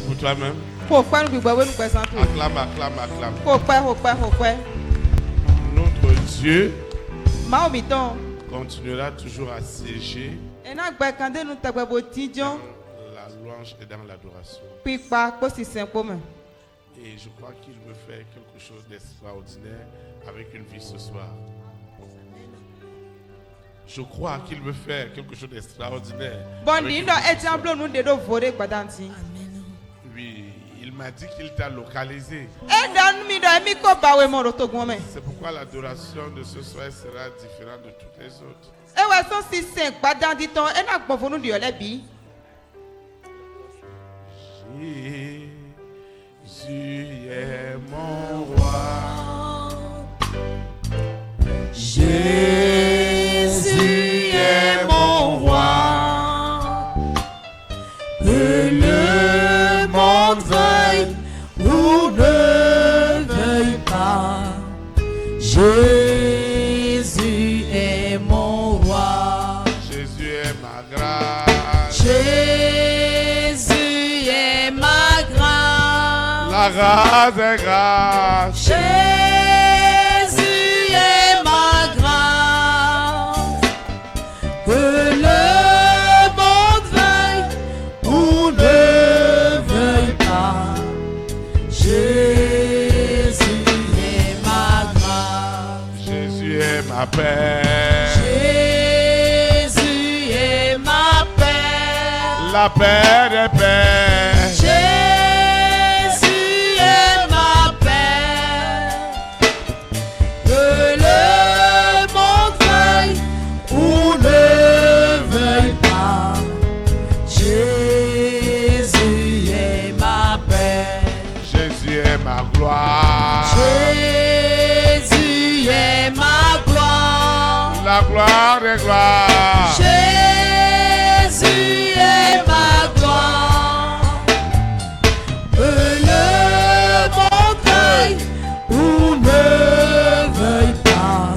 pour toi-même. Acclame, Acclame, acclame. Notre Dieu continuera toujours à siéger dans la louange et dans l'adoration. Et je crois qu'il veut faire quelque chose d'extraordinaire avec une vie ce soir. Je crois qu'il veut faire quelque chose d'extraordinaire. Oui, il m'a dit qu'il t'a localisé. C'est pourquoi l'adoration de ce soir sera différente de toutes les autres. Jésus est mon roi. Jésus est mon roi. Que le monde veuille ou ne veuille pas, Jésus est mon roi. Jésus est ma grâce. Jésus est ma grâce. La grâce est grâce. Jésus est ma grâce. Que le monde veuille ou ne veuille pas, Jésus est ma grâce. Jésus est ma paix. Jésus est ma paix. La paix des paix. Jésus est ma paix. Que le monde veuille ou ne veuille pas, Jésus est ma paix. Jésus est ma gloire. Jésus est ma gloire. La gloire des gloires. Jésus est ma gloire. Que le monde veuille ou ne veuille pas,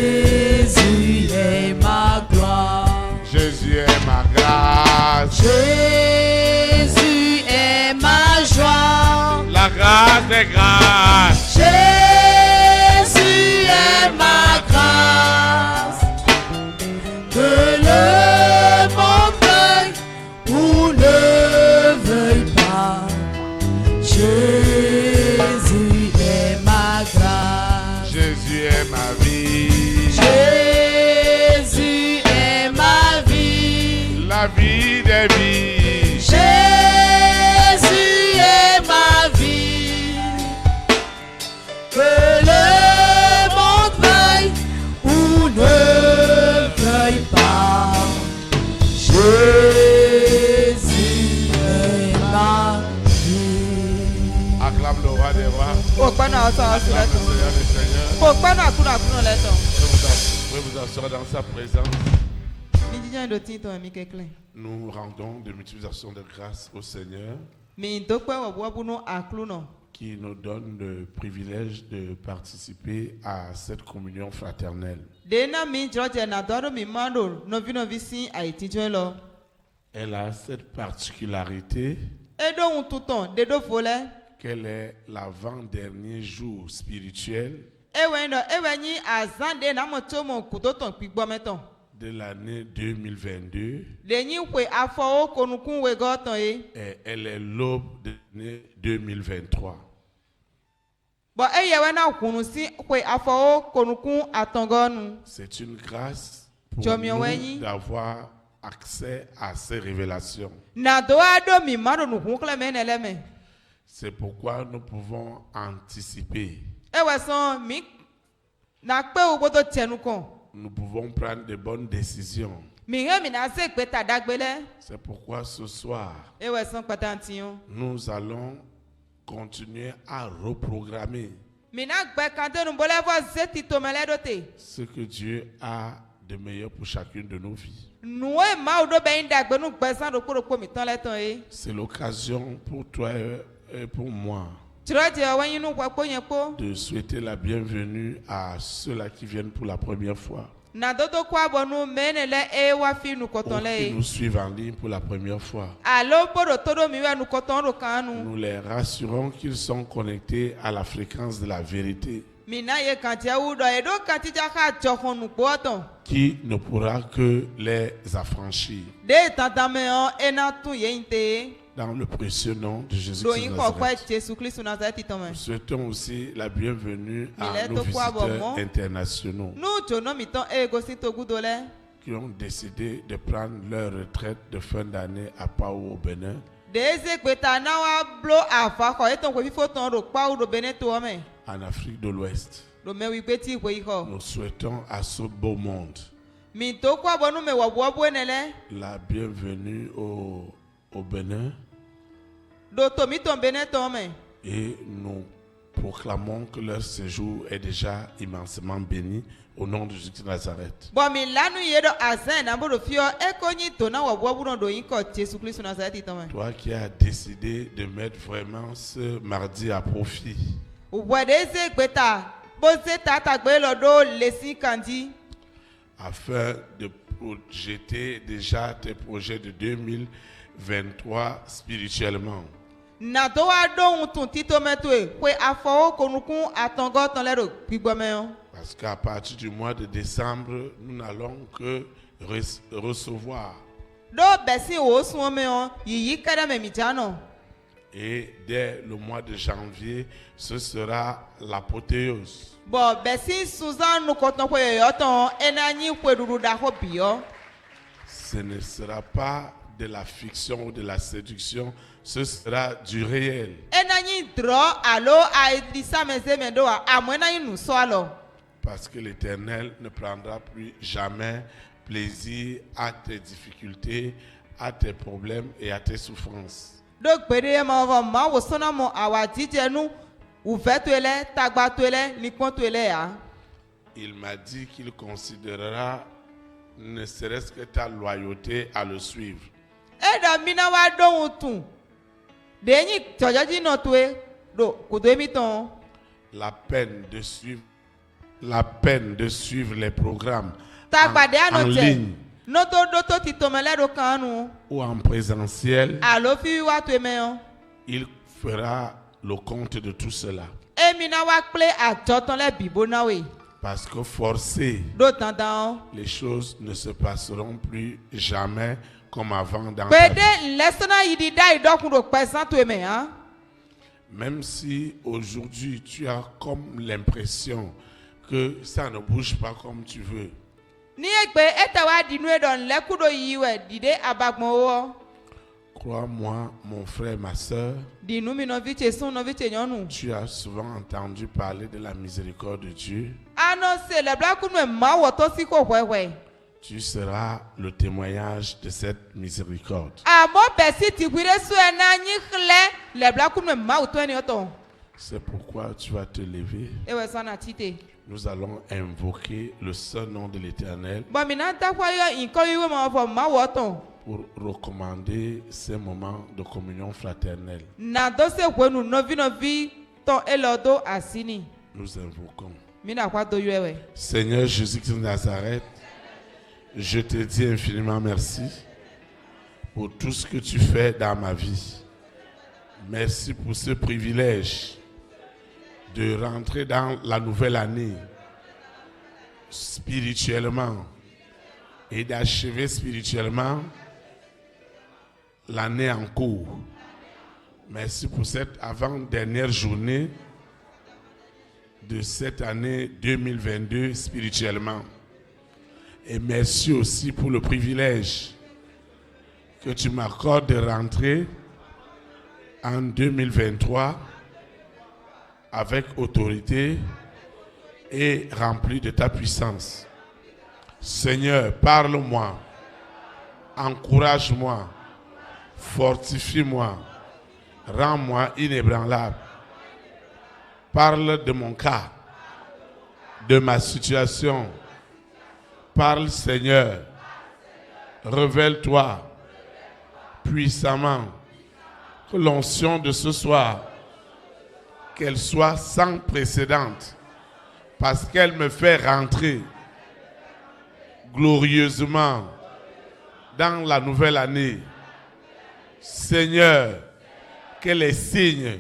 Jésus est ma gloire. Jésus est ma grâce. Jésus est ma joie. La grâce des grâces. Jésus est ma grâce. Que le monde veuille ou ne veuille pas, Jésus est ma grâce. Jésus est ma vie. Jésus est ma vie. La vie des vies. Jésus est ma vie. Que le monde veuille ou ne veuille pas, Jésus est ma vie. Acclame le roi des rois. Acclame le Seigneur des seigneurs. Vous vous asseoir dans sa présence. Nous rendons de multiples actions de grâce au Seigneur qui nous donne le privilège de participer à cette communion fraternelle. Elle a cette particularité qu'elle est l'avant-dernier jour spirituel de l'année 2022 et elle est l'aube de l'année 2023. C'est une grâce pour nous d'avoir accès à ces révélations. C'est pourquoi nous pouvons anticiper. Nous pouvons prendre de bonnes décisions. C'est pourquoi ce soir, nous allons continuer à reprogrammer ce que Dieu a de meilleur pour chacune de nos vies. C'est l'occasion pour toi et pour moi de souhaiter la bienvenue à ceux-là qui viennent pour la première fois. ou qui nous suivent en ligne pour la première fois. Nous les rassurons qu'ils sont connectés à la fréquence de la vérité, qui ne pourra que les affranchir. Dans le précieux nom de Jésus-Christ de Nazareth. Nous souhaitons aussi la bienvenue à nos visiteurs internationaux qui ont décidé de prendre leur retraite de fin d'année à Pau au Bénin. En Afrique de l'Ouest. Nous souhaitons à ce beau monde la bienvenue au Bénin. Et nous proclamons que leur séjour est déjà immensément béni au nom de Jésus de Nazareth. Toi qui as décidé de mettre vraiment ce mardi à profit afin de projeter déjà tes projets de 2023 spirituellement. Parce qu'à partir du mois de décembre, nous n'allons que recevoir. Et dès le mois de janvier, ce sera l'apothéose. Ce ne sera pas de la fiction ou de la séduction, ce sera du réel. Parce que l'Éternel ne prendra plus jamais plaisir à tes difficultés, à tes problèmes et à tes souffrances. Il m'a dit qu'il considérera ne serait-ce que ta loyauté à le suivre. La peine de suivre les programmes en ligne ou en présentiel, il fera le compte de tout cela. Parce que forcé, les choses ne se passeront plus jamais comme avant dans ta vie. Même si aujourd'hui tu as comme l'impression que ça ne bouge pas comme tu veux. Crois-moi, mon frère, ma soeur, tu as souvent entendu parler de la miséricorde de Dieu. Tu seras le témoignage de cette miséricorde. C'est pourquoi tu vas te lever. Nous allons invoquer le seul nom de l'Éternel pour recommander ces moments de communion fraternelle. Nous invoquons. Seigneur Jésus-Christ de Nazareth, je te dis infiniment merci pour tout ce que tu fais dans ma vie. Merci pour ce privilège de rentrer dans la nouvelle année spirituellement et d'achever spirituellement l'année en cours. Merci pour cette avant-dernière journée de cette année 2022 spirituellement. Et merci aussi pour le privilège que tu m'accordes de rentrer en 2023 avec autorité et rempli de ta puissance. Seigneur, parle-moi, encourage-moi, fortifie-moi, rends-moi inébranlable. Parle de mon cas, de ma situation. Parle, Seigneur, révèle-toi puissamment. Que l'onction de ce soir, qu'elle soit sans précédent, parce qu'elle me fait rentrer glorieusement dans la nouvelle année. Seigneur, que les signes,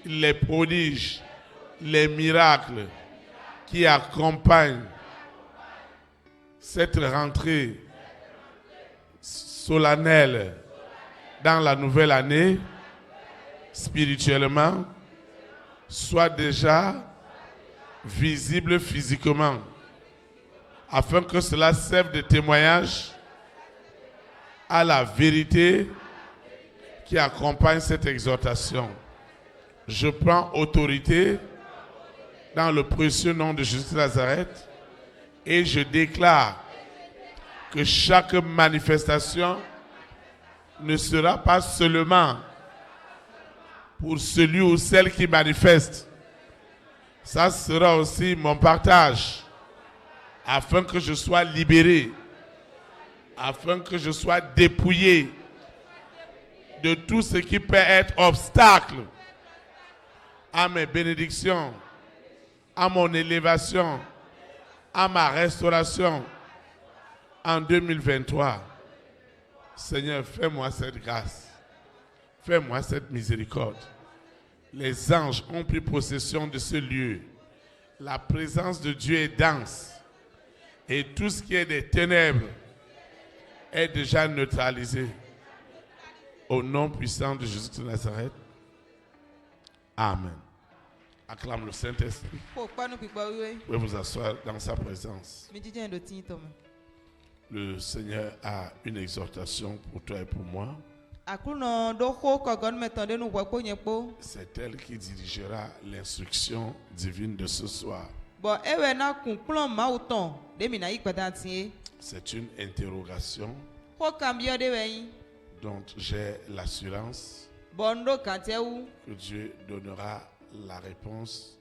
les prodiges, les miracles qui accompagnent cette rentrée solennelle dans la nouvelle année, spirituellement, soient déjà visibles physiquement, afin que cela serve de témoignage à la vérité qui accompagne cette exhortation. Je prends autorité dans le précieux nom de Jésus de Nazareth et je déclare que chaque manifestation ne sera pas seulement pour celui ou celle qui manifeste. Ça sera aussi mon partage afin que je sois libéré, afin que je sois dépouillé de tout ce qui peut être obstacle à mes bénédictions, à mon élévation, à ma restauration en 2023. Seigneur, fais-moi cette grâce. Fais-moi cette miséricorde. Les anges ont pris possession de ce lieu. La présence de Dieu est dense. Et tout ce qui est des ténèbres est déjà neutralisé. Au nom puissant de Jésus de Nazareth. Amen. Acclame le Saint-Esprit. Vous pouvez vous asseoir dans sa présence. Le Seigneur a une exhortation pour toi et pour moi. C'est elle qui dirigera l'instruction divine de ce soir. C'est une interrogation dont j'ai l'assurance que Dieu donnera la réponse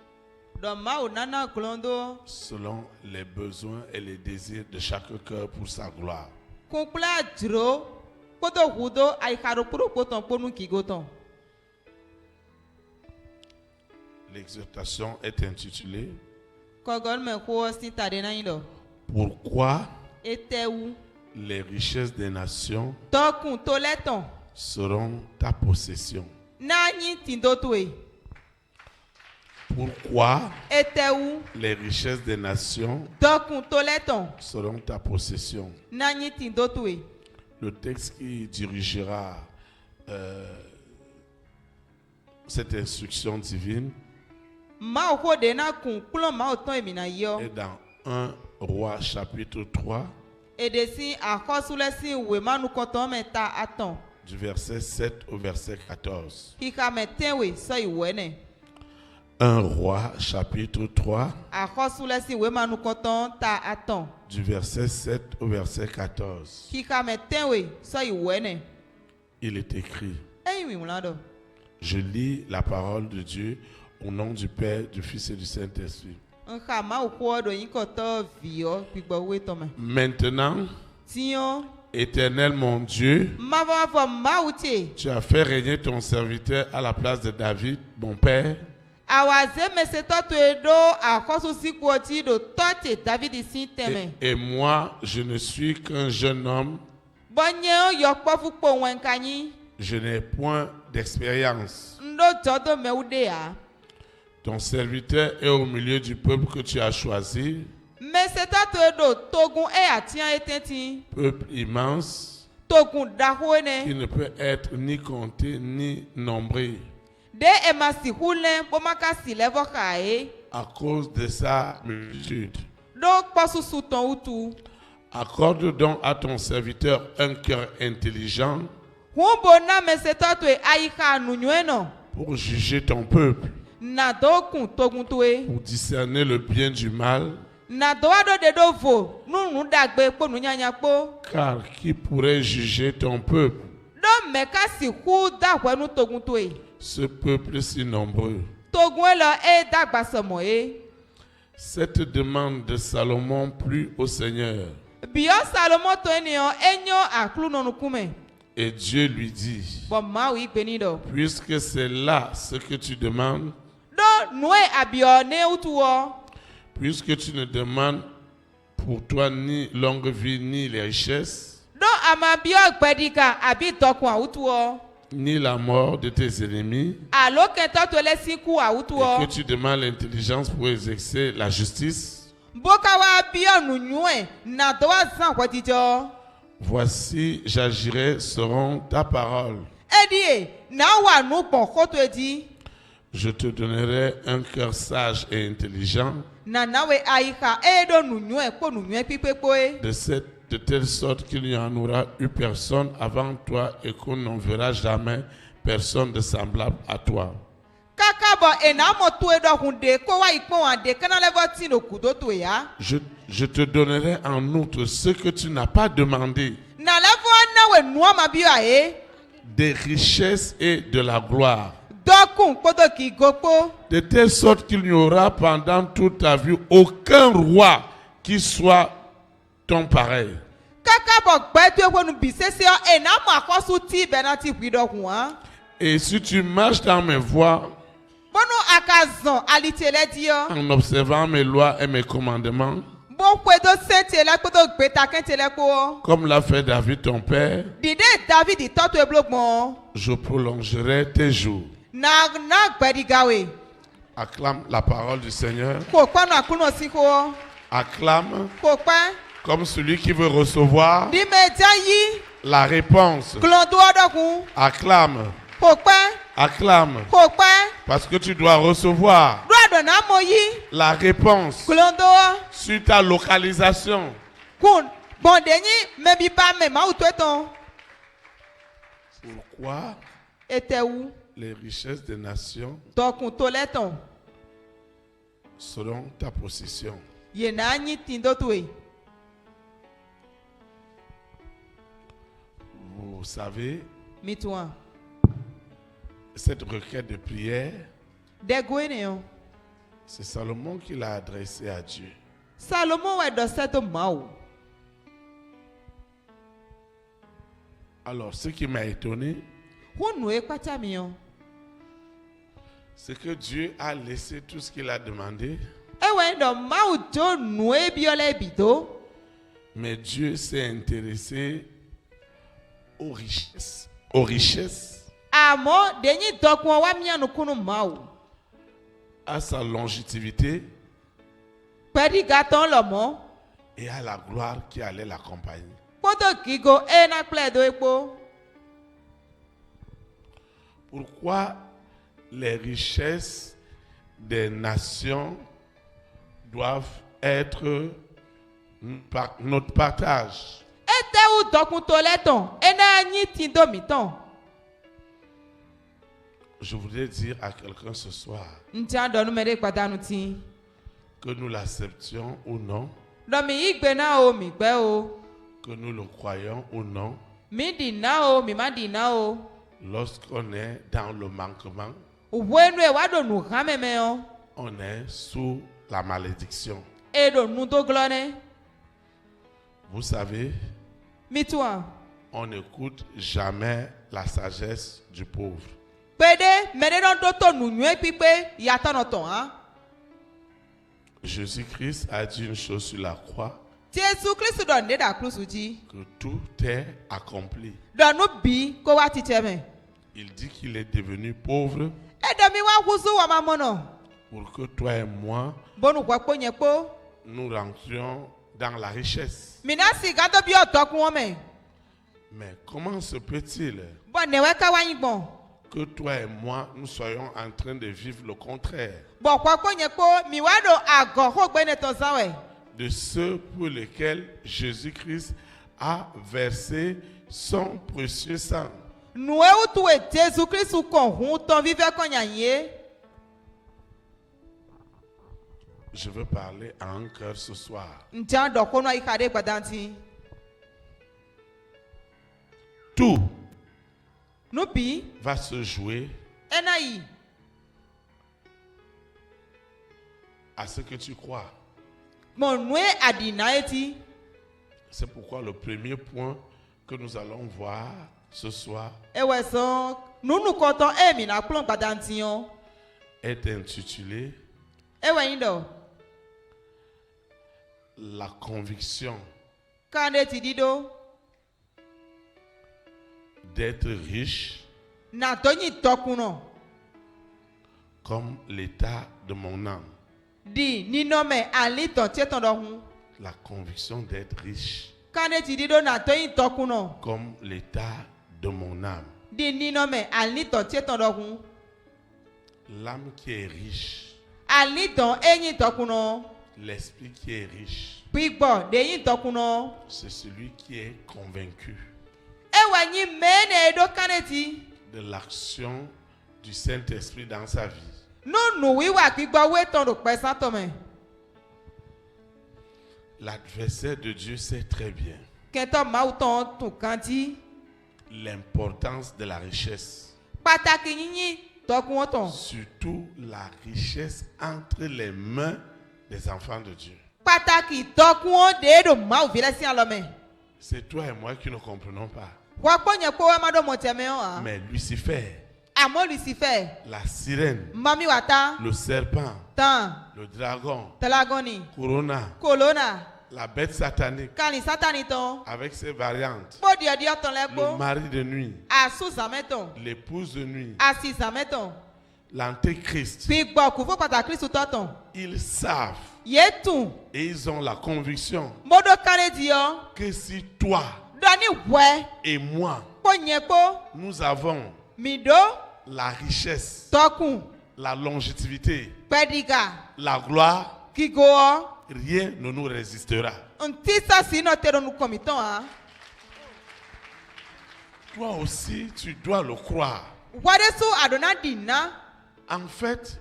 selon les besoins et les désirs de chaque cœur pour sa gloire. L'exhortation est intitulée Pourquoi les richesses des nations seront ta possession. Pourquoi les richesses des nations seront ta possession. Le texte qui dirigera cette instruction divine est dans 1 Roi chapitre 3 du verset 7 au verset 14. 1 Roi chapitre 3 du verset 7 au verset 14. Il est écrit: Je lis la parole de Dieu au nom du Père, du Fils et du Saint-Esprit. Maintenant, Éternel mon Dieu, tu as fait régner ton serviteur à la place de David, mon père. Et moi, je ne suis qu'un jeune homme. Je n'ai point d'expérience. Ton serviteur est au milieu du peuple que tu as choisi. Peuple immense qui ne peut être ni compté ni nombré à cause de sa multitude. Accorde donc à ton serviteur un cœur intelligent pour juger ton peuple, pour discerner le bien du mal. Car qui pourrait juger ton peuple, ce peuple si nombreux? Cette demande de Salomon plut au Seigneur. Et Dieu lui dit: Puisque c'est là ce que tu demandes, puisque tu ne demandes pour toi ni longue vie, ni les richesses, ni la mort de tes ennemis, et que tu demandes l'intelligence pour exercer la justice. Voici, j'agirai selon ta parole. Je te donnerai un cœur sage et intelligent, de telle sorte qu'il n'y en aura eu personne avant toi et qu'on n'en verra jamais personne de semblable à toi. Je te donnerai en outre ce que tu n'as pas demandé, des richesses et de la gloire, de telle sorte qu'il n'y aura pendant toute ta vie aucun roi qui soit ton pareil. Et si tu marches dans mes voies, en observant mes lois et mes commandements, comme l'a fait David ton père, je prolongerai tes jours. Acclame la parole du Seigneur. Acclame comme celui qui veut recevoir la réponse. Acclame. Acclame. Parce que tu dois recevoir la réponse sur ta localisation. Pourquoi les richesses des nations selon ta possession? Vous savez, cette requête de prière, c'est Salomon qui l'a adressée à Dieu. Alors, ce qui m'a étonné, c'est que Dieu a laissé tout ce qu'il a demandé, mais Dieu s'est intéressé aux richesses. À sa longévité et à la gloire qui allait l'accompagner. Pourquoi les richesses des nations doivent être notre partage? Je voudrais dire à quelqu'un ce soir que nous l'acceptions ou non, que nous le croyons ou non, lorsqu'on est dans le manquement, on est sous la malédiction. Vous savez, on n'écoute jamais la sagesse du pauvre. Jésus-Christ a dit une chose sur la croix, que tout est accompli. Il dit qu'il est devenu pauvre pour que toi et moi, nous rentrions dans la richesse. Mais comment se peut-il que toi et moi, nous soyons en train de vivre le contraire de ceux pour lesquels Jésus-Christ a versé son précieux sang? Je veux parler à un cœur ce soir. Tout va se jouer à ce que tu crois. C'est pourquoi le premier point que nous allons voir ce soir est intitulé la conviction d'être riche comme l'état de mon âme. La conviction d'être riche comme l'état de mon âme. L'âme qui est riche, l'esprit qui est riche, c'est celui qui est convaincu de l'action du Saint-Esprit dans sa vie. L'adversaire de Dieu sait très bien l'importance de la richesse, surtout la richesse entre les mains des enfants de Dieu. C'est toi et moi qui ne comprenons pas. Mais Lucifer, la sirène, le serpent, le dragon, Corona, la bête satanique, avec ses variantes, le mari de nuit, l'épouse de nuit, l'antéchrist, ils savent et ils ont la conviction que si toi et moi, nous avons la richesse, la longévité, la gloire, rien ne nous résistera. Toi aussi, tu dois le croire. En fait,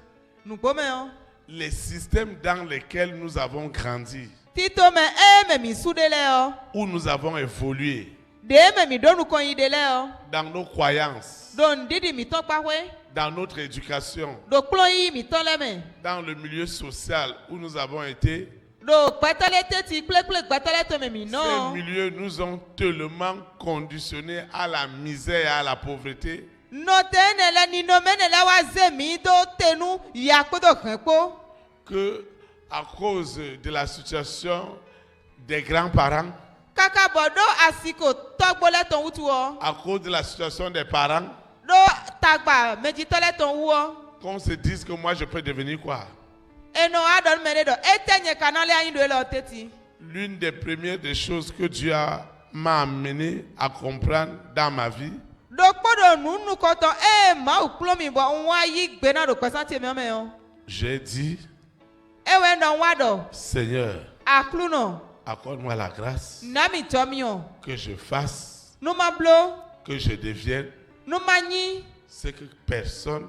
les systèmes dans lesquels nous avons grandi, où nous avons évolué, dans nos croyances, dans notre éducation, dans le milieu social où nous avons été, ces milieux nous ont tellement conditionnés à la misère et à la pauvreté que à cause de la situation des grands-parents, à cause de la situation des parents, qu'on se dise que moi je peux devenir quoi? L'une des premières des choses que Dieu m'a amené à comprendre dans ma vie, j'ai dit, Seigneur, accorde-moi la grâce que je fasse, que je devienne ce que personne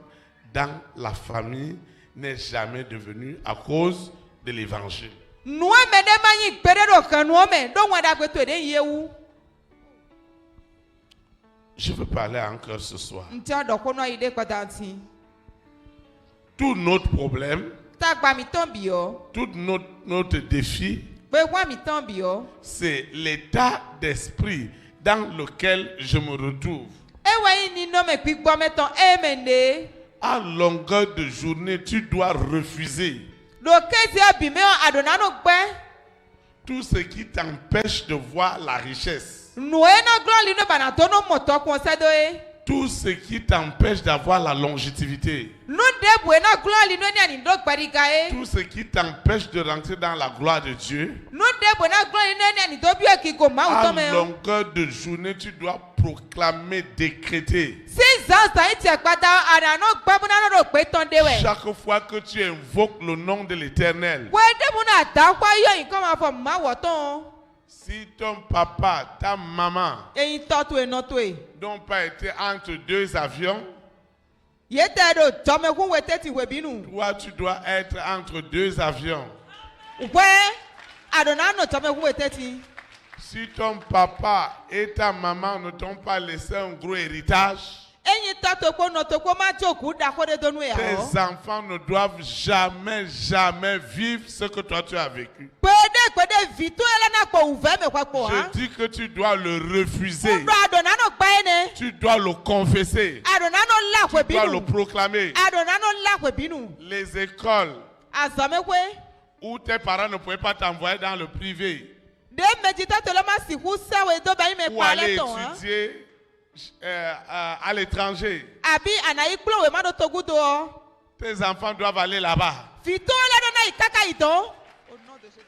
dans la famille n'est jamais devenu à cause de l'évangile. Je veux parler encore ce soir. Tout notre problème, tout notre défi, c'est l'état d'esprit dans lequel je me retrouve. À longueur de journée, tu dois refuser tout ce qui t'empêche de voir la richesse, tout ce qui t'empêche d'avoir la longévité, tout ce qui t'empêche de rentrer dans la gloire de Dieu. À longueur de journée, tu dois proclamer, décréter. Chaque fois que tu invoques le nom de l'Éternel, si ton papa, ta maman n'ont pas été entre deux avions, toi tu dois être entre deux avions. Si ton papa et ta maman ne t'ont pas laissé un gros héritage, tes enfants ne doivent jamais, jamais vivre ce que toi tu as vécu. Je dis que tu dois le refuser. Tu dois le confesser. Tu dois le proclamer. Les écoles où tes parents ne pouvaient pas t'envoyer dans le privé. Ou aller étudier à l'étranger. Tes enfants doivent aller là-bas.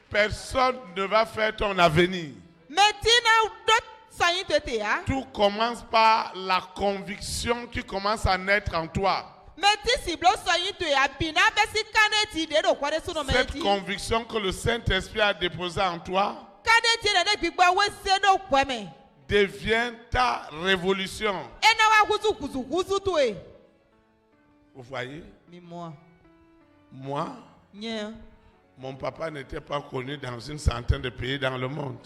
Personne ne va faire ton avenir. Tout commence par la conviction qui commence à naître en toi. Cette conviction que le Saint-Esprit a déposée en toi devient ta révolution. Vous voyez? Moi, mon papa n'était pas connu dans une centaine de pays dans le monde.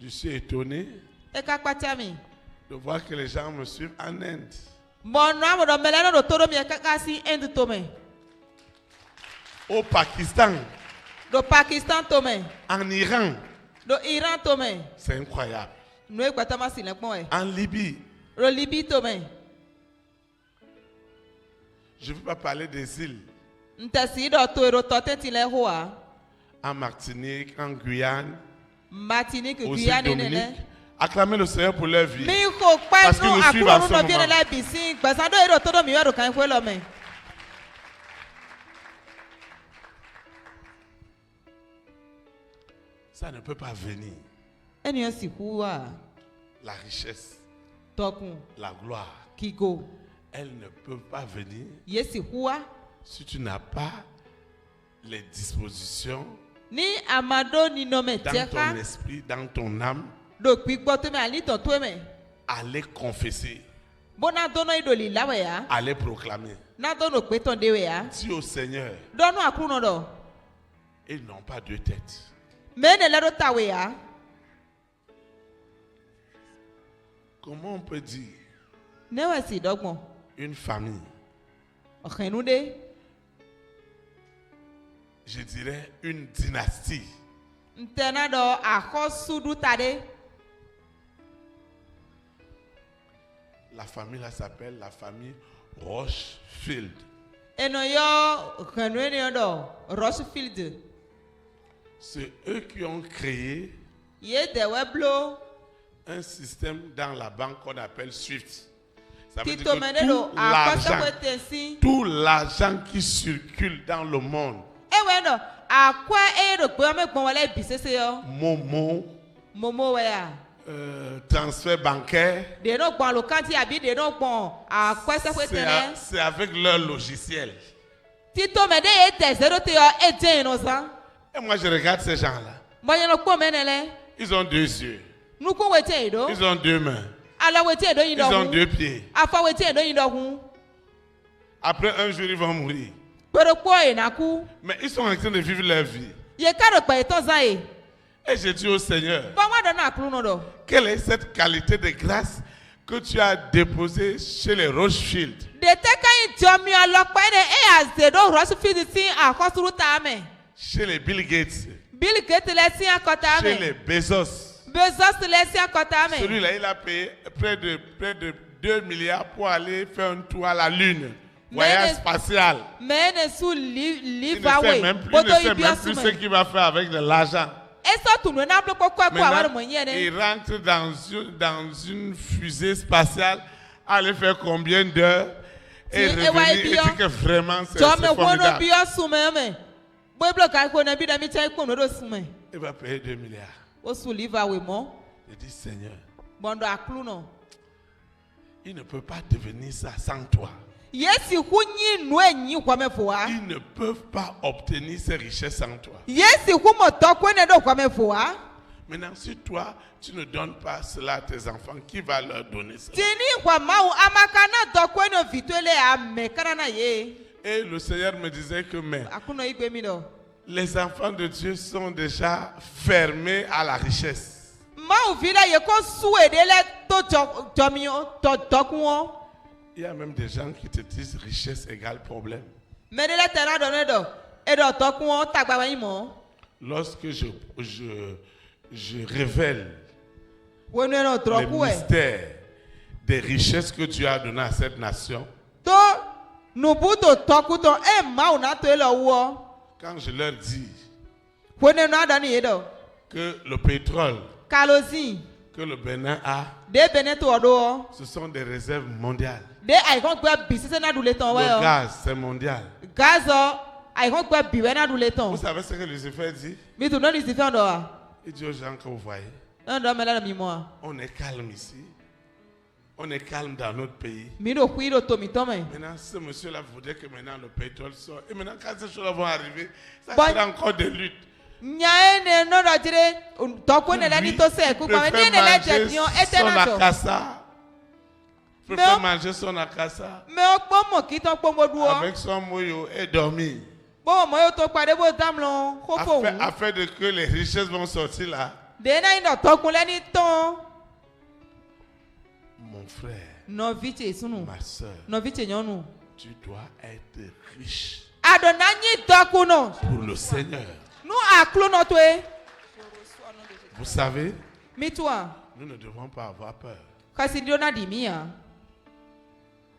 Je suis étonné de voir que les gens me suivent en Inde. Au Pakistan. En Iran. C'est incroyable. En Libye. Je ne veux pas parler des îles. En Martinique, en Guyane, aussi Dominique. Acclamez le Seigneur pour leur vie. Parce qu'ils nous suivent en ce moment. Ça ne peut pas venir. La richesse, la gloire, elles ne peuvent pas venir si tu n'as pas les dispositions dans ton esprit, dans ton âme, aller confesser, aller proclamer. Dis au Seigneur, ils n'ont pas deux têtes. Comment on peut dire une famille, je dirais une dynastie, la famille là s'appelle la famille Rochefield. C'est eux qui ont créé un système dans la banque qu'on appelle SWIFT. Ça veut dire que tout l'argent qui circule dans le monde, Momo, transfert bancaire, c'est avec leur logiciel. Et moi je regarde ces gens-là. Ils ont deux yeux. Ils ont deux mains. Ils ont deux pieds. Après un jour, ils vont mourir. Mais ils sont en train de vivre leur vie. Et je dis au Seigneur, quelle est cette qualité de grâce que tu as déposée chez les Rochefield? Chez les Bill Gates. Chez les Bezos. Celui-là, il a payé près de 2 milliards pour aller faire un tour à la Lune. Voyage spatial. Il ne sait même plus ce qu'il va faire avec de l'argent. Maintenant, il rentre dans une fusée spatiale, aller faire combien d'heures et revenir et dire que vraiment c'est formidable. Il va payer 2 milliards. Je dis Seigneur, il ne peut pas devenir ça sans toi. Ils ne peuvent pas obtenir ces richesses sans toi. Maintenant, si toi, tu ne donnes pas cela à tes enfants, qui va leur donner ça? Et le Seigneur me disait que les enfants de Dieu sont déjà fermés à la richesse. Il y a même des gens qui te disent richesse égale problème. Lorsque je révèle le mystère des richesses que Dieu a données à cette nation, Nous buto tokuto e mau na to ele wo. Quand je leur dis Wone no adani yedo. que le pétrole Kalozi. que le Bénin a, De Benin to odo. ce sont des réserves mondiales. De ay kon gbe bisese na dule ton Le we. gaz, c'est mondial. Gazo ay kon gbe biwe na dule ton. Vous savez ce que Lucifer dit? Mi to no ni si fe ndo wa. Il dit aux gens que vous voyez, Non do me la mi mo. on est calme ici. On est calme dans notre pays. Mi do kuiro to mi to me. Maintenant, ce monsieur-là voudrait que maintenant le pétrole sorte. Et maintenant, quand ces choses-là vont arriver, ça Bon. sera encore des luttes. Nyae ne no do dire toko ne la ni to se ku pa ni ne la je dion son etena to. akassa. Préfère manger son akassa Me o po mo ki ton po mo duo. avec son moyo et dormir. Bo mo yo to pade bo damlon ko fo. Afin de que les richesses vont sortir là. De na ino to kun le ni ton. Mon frère, No vite sunu. ma soeur, No vite nyonu. tu dois être riche Adona nyi to kuno. pour le Seigneur. Nu aklu no to e. Vous savez, Mi toi. nous ne devons pas avoir peur. Kasi dio na di mi ya.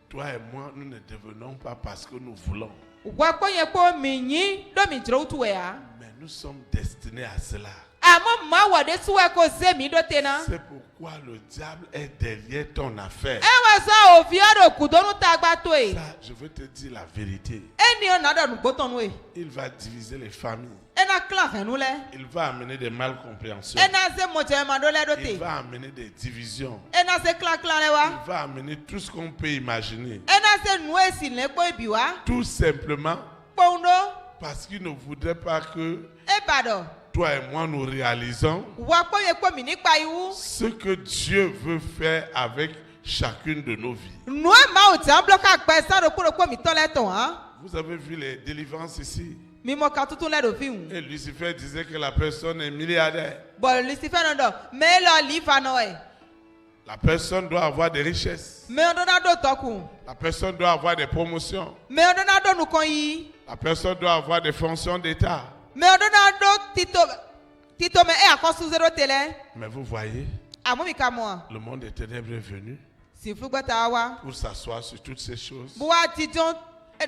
Toi et moi, nous ne devenons pas parce que nous voulons. Wa ko ye ko mi nyi do mi jro tu e ya. Mais nous sommes destinés à cela. Amo ma wa de suwe ko ze mi do tena. C'est pourquoi le diable est derrière ton affaire. E wa sa o fi ado ku do nu ta gba to e. Ça, je veux te dire la vérité. Eni o na do nu gboton nu e. Il va diviser les familles. Ena clan henu le. Il va amener des malcompréhensions. Ena se mo je ma do le do Il te. va amener des divisions. Ena se clan le wa. Il va amener tout ce qu'on peut imaginer. Ena se nu e si le ko bi wa. Tout simplement Poundo. parce qu'il ne voudrait pas que E bado. toi et moi nous réalisons Wa ko ye ko mi ni pa iwu. ce que Dieu veut faire avec chacune de nos vies. Nu e ma o ta bloka pe sa do ko mi to le ton han. Vous avez vu les délivrances ici. Mi mo ka tutun le do fi un. Et Lucifer disait que la personne est milliardaire. Bon Lucifer no do. Me lo li fa no e. La personne doit avoir des richesses. Me o do na do toku. La personne doit avoir des promotions. Me o do na do nu kon yi. La personne doit avoir des fonctions d'État. Me o do na do tito me e akosu zero tele. Mais vous voyez, Amu mi ka mo. le monde des ténèbres est venu Si fu gbata wa. pour s'asseoir sur toutes ces choses. Bu wa ti jon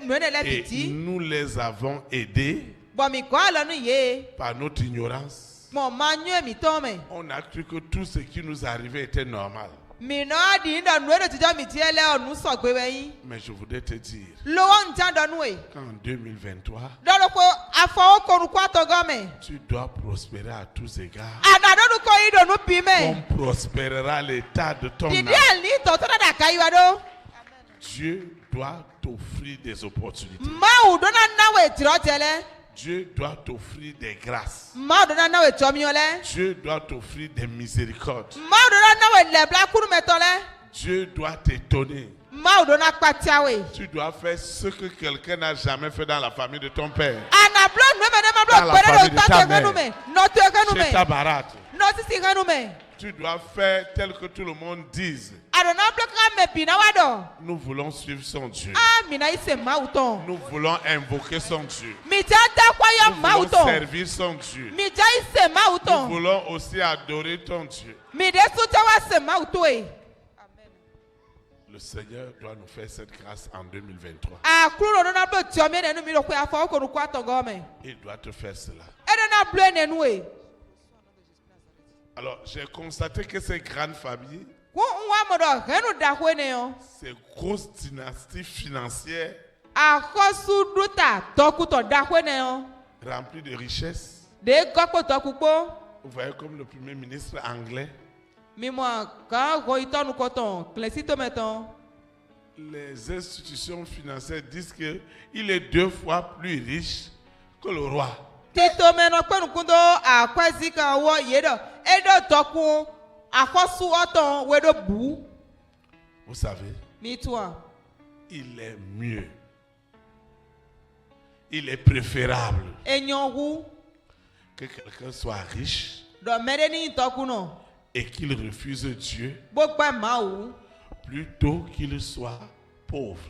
nu ne le Et titi. nous les avons aidés Bon mi ko alo nu ye. par notre ignorance. Mo ma nyu mi to me. On a cru que tout ce qui nous arrivait était normal. Mi no di ndo nu e ti jo mi ti ele onu so gbe we yin. Mais je voudrais te dire Lo won jan do nu e. qu'en 2023, Do lo ko afo ko ru kwa to go me. tu dois prospérer à tous égards. Ana do nu ko yi do nu pi me. On prospérera l'état de ton Didi âme. ali to to da kai wa do. Dieu doit t'offrir des opportunités. Ma u do na na we tiro tele. Dieu doit t'offrir des grâces. Ma do na we to mi ole. Dieu doit t'offrir des miséricordes. Ma do na we le bla kuru me to le. Dieu doit t'étonner. Ma do na patia we. Tu dois faire ce que quelqu'un n'a jamais fait dans la famille de ton père. Ana blo nu me ne ma Dans blo la pere famille do de ta ta te ganu mère. me. No te ganu Chez ta me. baratte. No si ganu me. Tu dois faire tel que tout le monde dise. Ado na blo ka me pi na wa do. Nous voulons suivre son Dieu. Ah mi na ise ma uton. Nous voulons invoquer son Dieu. Mi ja ta kwa ya Nous ma voulons uton. servir son Dieu. Mi ja ise ma Nous uton. voulons aussi adorer ton Dieu. Mi de su ja wa se ma uto e. Le Seigneur doit nous faire cette grâce en 2023. A kuro no na blo tio me ne nu mi ro ko afo ko ru kwa to go me. Il doit te faire cela. E de na blo ne nu e. Alors, j'ai constaté que ces grandes familles, Wo nwa mo do henu da ko ne yo. ces grosses dynasties financières Akosu duta toku to da ko ne yo. remplies de richesses, De gopo toku po. vous voyez comme le Premier ministre anglais, Mi mo ka go itonu ko ton. Klesito meton. les institutions financières disent qu'il est 2 fois plus riche que le roi. Tito me no penu kundo akwezi ka wo yedo. Edo toku akosu oton we do bu. Vous savez, Mi toi. il est mieux. Il est préférable Enyon wu que quelqu'un soit riche do mere ni toku no. et qu'il refuse Dieu Gbogbo ma wu. plutôt qu'il soit pauvre.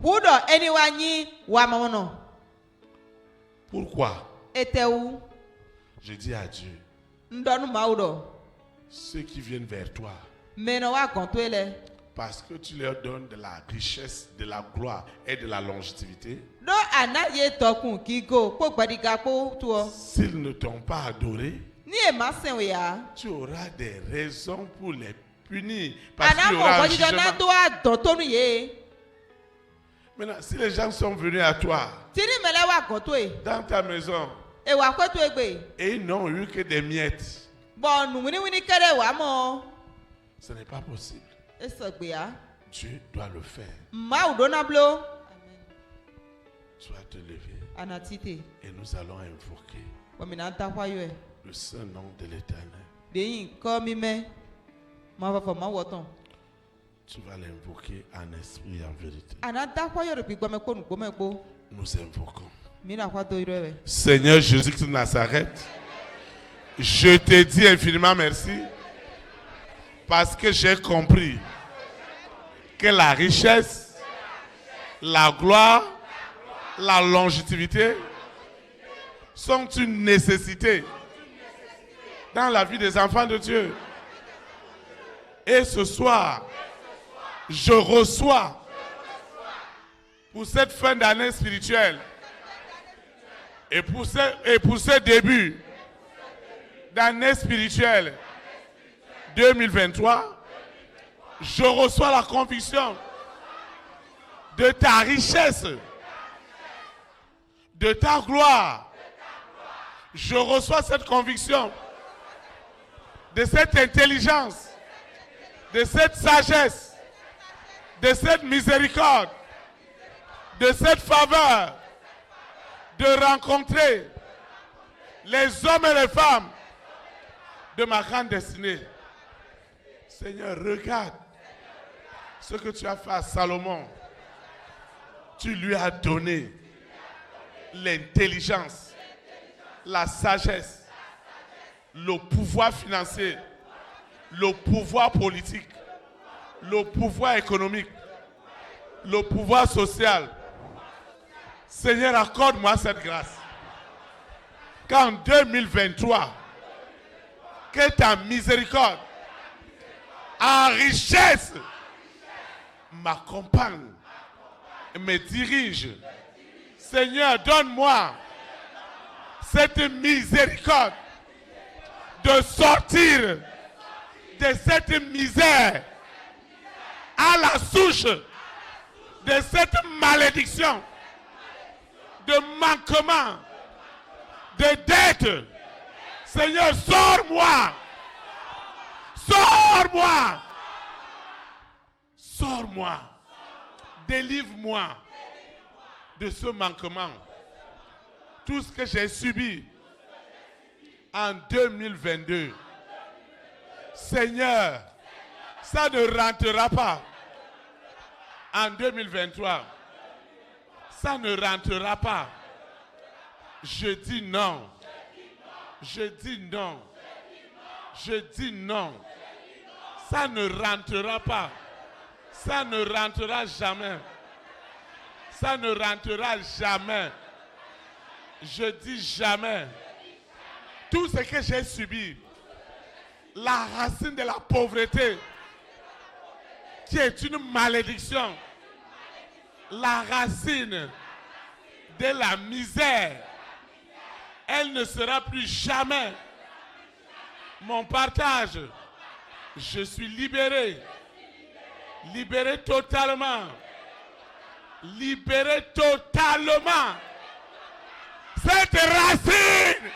Wu do eni wa nyi wa mo no. Pourquoi? Ete wu Je dis à Dieu, ndonu ma wu do. ceux qui viennent vers toi, Me no wa kon to ele. Parce que tu leur donnes de la richesse, de la gloire et de la longévité. Do anaye tokun kigo po gbadiga po to. S'ils ne t'ont pas adoré, Ni e ma sen we ya. tu auras des raisons pour les punir. Parce qu'il y Anamo aura un gbadiga na jugement. do adon tonu ye. Maintenant, si les gens sont venus à toi, Tini mele wa gan to e. dans ta maison, E wa kwetu egbe. et ils n'ont eu que des miettes, Bon nu wini kere wa mo. ce n'est pas possible. E so gbe ya. Dieu doit le faire. Ma udo na blo. Tu vas te lever Anatite. et nous allons invoquer Wa mi na ta kwa yo e. le saint nom de l'Éternel. De yin ko mi me. Ma va fo ma woton. Tu vas l'invoquer en esprit et en vérité. Ana ta kwa yo re gbigbo me ko nu gbo me gbo. Nous invoquons. Mi na kwa do iro e. Seigneur Jésus-Christ de Nazareth, je te dis infiniment merci parce que j'ai compris que la richesse, la gloire, la longévité sont une nécessité dans la vie des enfants de Dieu. Et ce soir, je reçois pour cette fin d'année spirituelle et pour ce début d'année spirituelle 2023, je reçois la conviction de ta richesse, de ta gloire. Je reçois cette conviction de cette intelligence, de cette sagesse, de cette miséricorde, de cette faveur, de rencontrer les hommes et les femmes de ma grande destinée. Seigneur, regarde ce que tu as fait à Salomon. Tu lui as donné l'intelligence, la sagesse, le pouvoir financier, le pouvoir politique, le pouvoir économique, le pouvoir social. Seigneur, accorde-moi cette grâce. Qu'en 2023, que ta miséricorde en richesse m'accompagne et me dirige. Seigneur, donne-moi cette miséricorde de sortir de cette misère à la souche de cette malédiction, de manquement, de dette. Seigneur, sors-moi. Sors-moi. Sors-moi. Délivre-moi de ce manquement. Tout ce que j'ai subi en 2022. Seigneur, ça ne rentrera pas en 2023. Ça ne rentrera pas. Je dis non. Je dis non. Je dis non. Ça ne rentrera pas. Ça ne rentrera jamais. Ça ne rentrera jamais. Je dis jamais. Tout ce que j'ai subi, la racine de la pauvreté, qui est une malédiction, la racine de la misère, elle ne sera plus jamais mon partage. Je suis libéré. Libéré totalement. Libéré totalement. Cette racine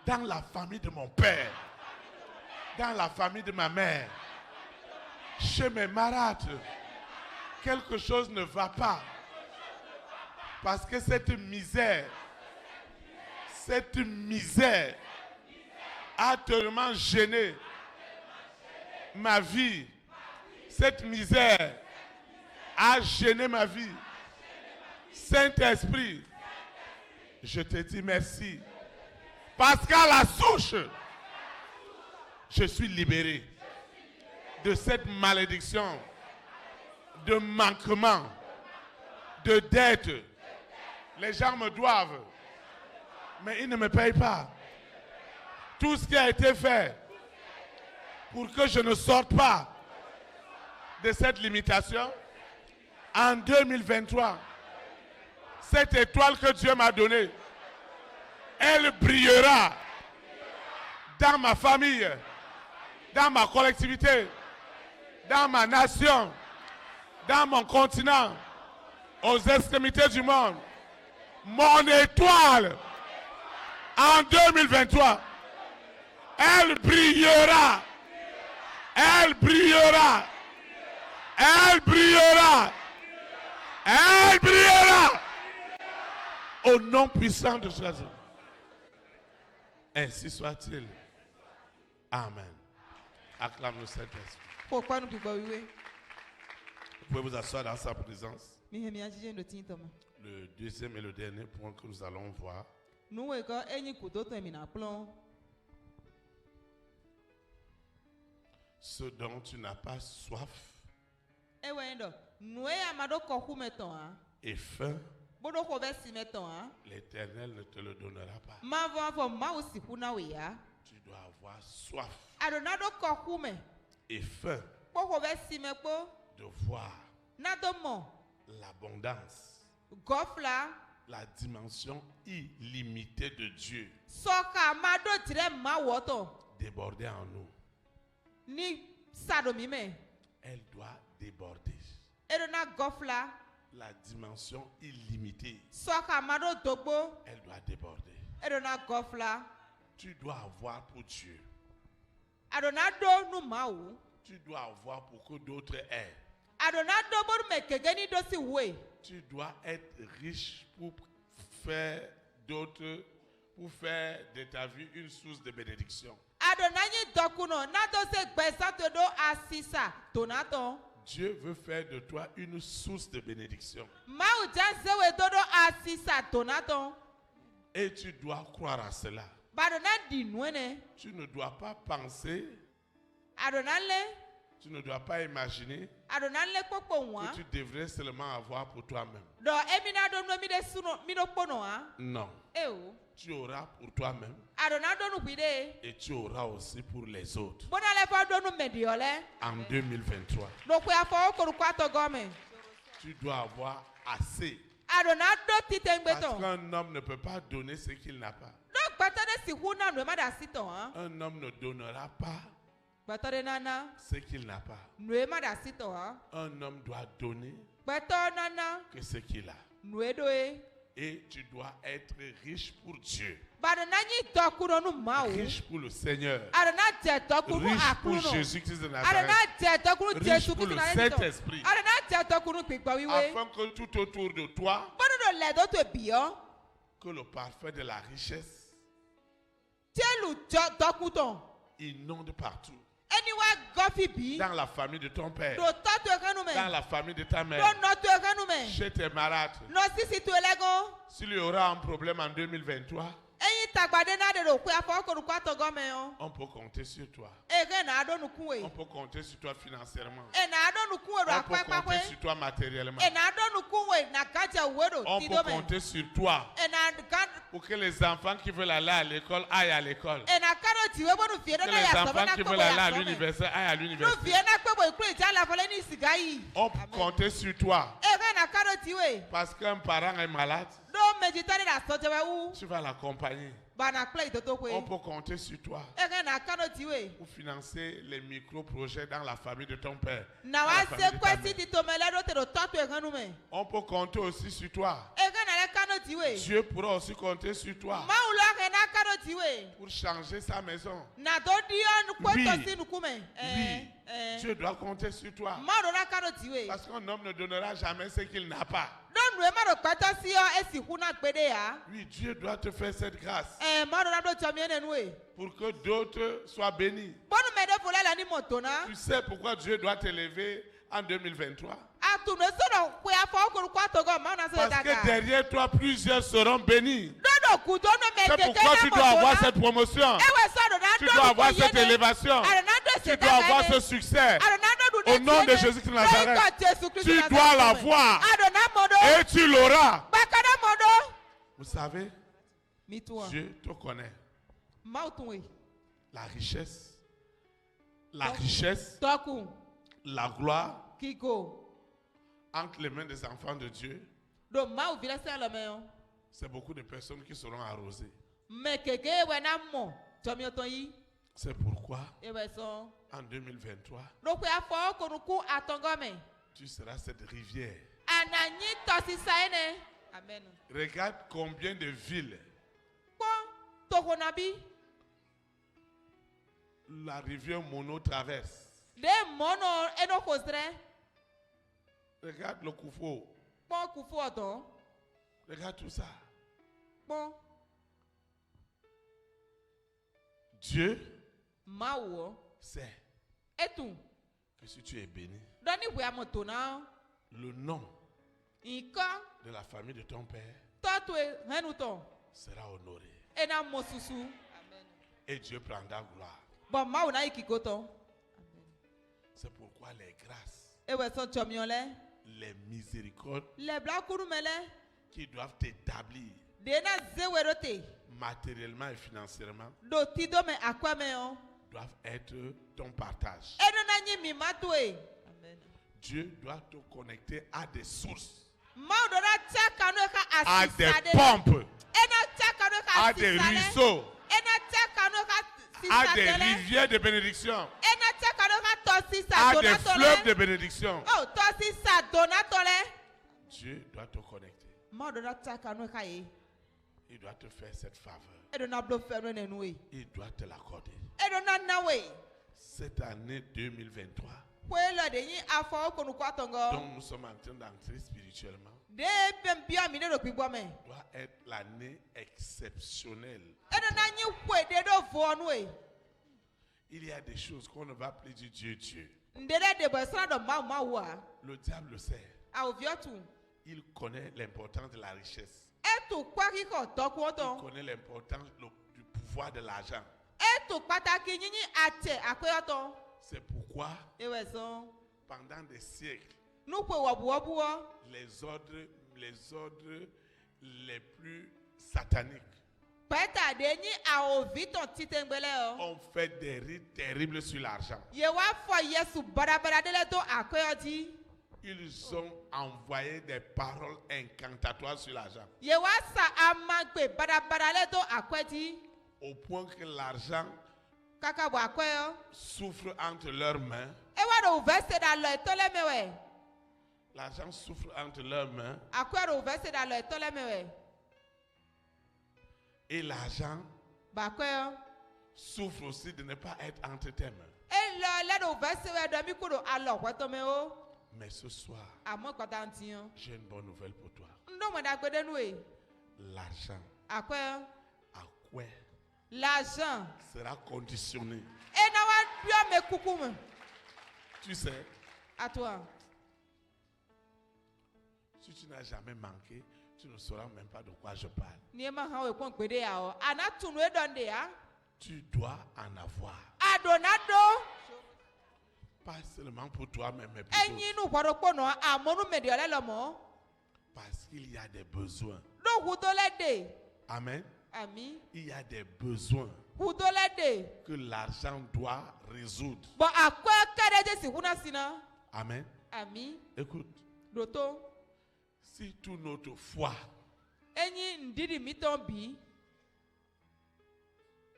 dans la famille de mon père, dans la famille de ma mère, chez mes marâtres, quelque chose ne va pas. Parce que cette misère a tellement gêné ma vie. Cette misère a gêné ma vie. Saint-Esprit, je te dis merci. Parce qu'à la souche, je suis libéré de cette malédiction, de manquement, de dette. Les gens me doivent, mais ils ne me payent pas. Tout ce qui a été fait pour que je ne sorte pas de cette limitation, en 2023, cette étoile que Dieu m'a donnée, elle brillera dans ma famille, dans ma collectivité, dans ma nation, dans mon continent, aux extrémités du monde. Mon étoile, en 2023, elle brillera. Elle brillera. Elle brillera. Elle brillera. Au nom puissant de Jésus. Ainsi soit-il. Amen. Acclame le Saint-Esprit. Pourquoi nous pouvons oui? Vous pouvez vous asseoir dans sa présence. Le deuxième et le dernier point que nous allons voir. Ce dont tu n'as pas soif et faim, l'Éternel ne te le donnera pas. Tu dois avoir soif et faim de voir l'abondance, la dimension illimitée de Dieu déborder en nous. Elle doit déborder. La dimension illimitée, elle doit déborder. Tu dois avoir pour Dieu. Tu dois avoir pour que d'autres aient. Tu dois être riche pour faire d'autres, pour faire de ta vie une source de bénédiction. Dieu veut faire de toi une source de bénédiction. Et tu dois croire à cela. Tu ne dois pas penser, tu ne dois pas imaginer que tu devrais seulement avoir pour toi-même. Non. Tu auras pour toi-même et tu auras aussi pour les autres. En 2023, tu dois avoir assez. Parce qu'un homme ne peut pas donner ce qu'il n'a pas. Un homme ne donnera pas ce qu'il n'a pas. Un homme doit donner que ce qu'il a. Et tu dois être riche pour Dieu. Riche pour le Seigneur. Riche pour Jésus-Christ de Nazareth. Riche pour le Saint-Esprit. Afin que tout autour de toi, que le parfum de la richesse inonde partout. Dans la famille de ton père, dans la famille de ta mère, chez tes malades. S'il y aura un problème en 2023, on peut compter sur toi. On peut compter sur toi financièrement. On peut compter sur toi matériellement. On peut compter sur toi pour que les enfants qui veulent aller à l'école aillent à l'école. Que les enfants qui veulent aller à l'université aillent à l'université. On peut compter sur toi. Parce qu'un parent est malade, tu vas l'accompagner. On peut compter sur toi pour financer les micro-projets dans la famille de ton père. On peut compter aussi sur toi. Dieu pourra aussi compter sur toi pour changer sa maison. Oui, Dieu doit compter sur toi. Parce qu'un homme ne donnera jamais ce qu'il n'a pas. Oui, Dieu doit te faire cette grâce pour que d'autres soient bénis. Tu sais pourquoi Dieu doit t'élever en 2023? Parce que derrière toi, plusieurs seront bénis. C'est pourquoi tu dois avoir cette promotion. Tu dois avoir cette élévation. Tu dois avoir ce succès. Au nom de Jésus-Christ de Nazareth, tu dois l'avoir. Et tu l'auras. Vous savez, Dieu te connaît. La richesse, la gloire, Kiko. Entre les mains des enfants de Dieu, Do mau vile se le me. c'est beaucoup de personnes qui seront arrosées. Me keke we na mo. Tomi oton yi. C'est pourquoi, E we so. en 2023, Do pe afo ko nuku atongome. tu seras cette rivière. Ananyi tosi saene. Amen. Regarde combien de villes Ko tokonabi. la rivière Mono traverse. De mono eno kozre. Regarde le Koufo. Pon kufu oton. Regarde tout ça. Pon. Dieu Mawo. sait Etu. que si tu es béni, Doni we amotona. le nom Ika. de la famille de ton père Totwe henuton. sera honoré. Ena mosusu. Amen. Et Dieu prendra gloire. Bon mawo na ikikoton. C'est pourquoi les grâces, E we so chomiole. les miséricordes Le bla kurumele. qui doivent t'établir De na zewerote. matériellement et financièrement Do tido me akwame on. doivent être ton partage. Eno na nyi mi matwe. Amen. Dieu doit te connecter à des sources, Mawo do na tia kanu ka à des asisade. pompes, Ena tia kanu ka à des asisade. ruisseaux, Ena tia kanu ka à des sisadele. rivières de bénédiction, Ena tia kanu ka tosi à sa des fleuves donatole. de bénédiction. Oh, tosi sa donatole. Dieu doit te connecter. Mawo do na tia kanu ka ye. Il doit te faire cette faveur. Edo na blo fenu nenue. Il doit te l'accorder. Edo na nawe. Cette année 2023, Kwelo de yin afo ko nu kwatongo. dont nous sommes en train d'entrer spirituellement, De pem bia mi ne do kwigbo me. doit être l'année exceptionnelle. Edo na nyi kwe de do vo nue. Il y a des choses qu'on ne va plus dire Dieu, Dieu. Ndele de bo sra do mawu a. Le diable le sait. A oviotu. Il connaît l'importance de la richesse. Etu kwa kiko toku Il oton. connaît l'importance du pouvoir de l'argent. Etu pataki nyinyi ate akoyoton. C'est pourquoi, Ewe so. pendant des siècles, Nu kwe wobu wobu wo. les ordres les plus sataniques Peta de nyi a oviton titengbele o. ont fait des rites terribles sur l'argent. Ye wa fo Yesu barabara dele to akoyoti. Ils ont envoyé des paroles incantatoires sur l'argent, Ye wa sa amagbe barabara le to akweti. au point que l'argent Kaka bo akweyo. souffre entre leurs mains. Ewa do vese da lo etole mewe. L'argent souffre entre leurs mains Akwe do vese da lo etole mewe. et l'argent Ba akweyo. souffre aussi de ne pas être entre tes mains. E lo le do vese we do mi kudo alo kweto me o. Mais ce soir, Amo kwata antiyan. j'ai une bonne nouvelle pour toi. Ndo mo da gbede nu e. L'argent Akweyo. à quoi L'argent. sera conditionné. E na wa bio me kukume. Tu sais, À toi. si tu n'as jamais manqué, tu ne sauras même pas de quoi je parle. Ni ma ha we kon gbede ya o. Ana tunu e donde ya. Tu dois en avoir. Adonado. Pas seulement pour toi-même, mais pour Enyi d'autres. nu kwadokpo no amonu mediole lomo. Parce qu'il y a des besoins. Do hudole de. Amen. Ami. Il y a des besoins Hudole de. que l'argent doit résoudre. Bon akwe kere je si huna sina. Amen. Ami. Écoute, Doto. si toute notre foi, Enyi ndidi miton bi.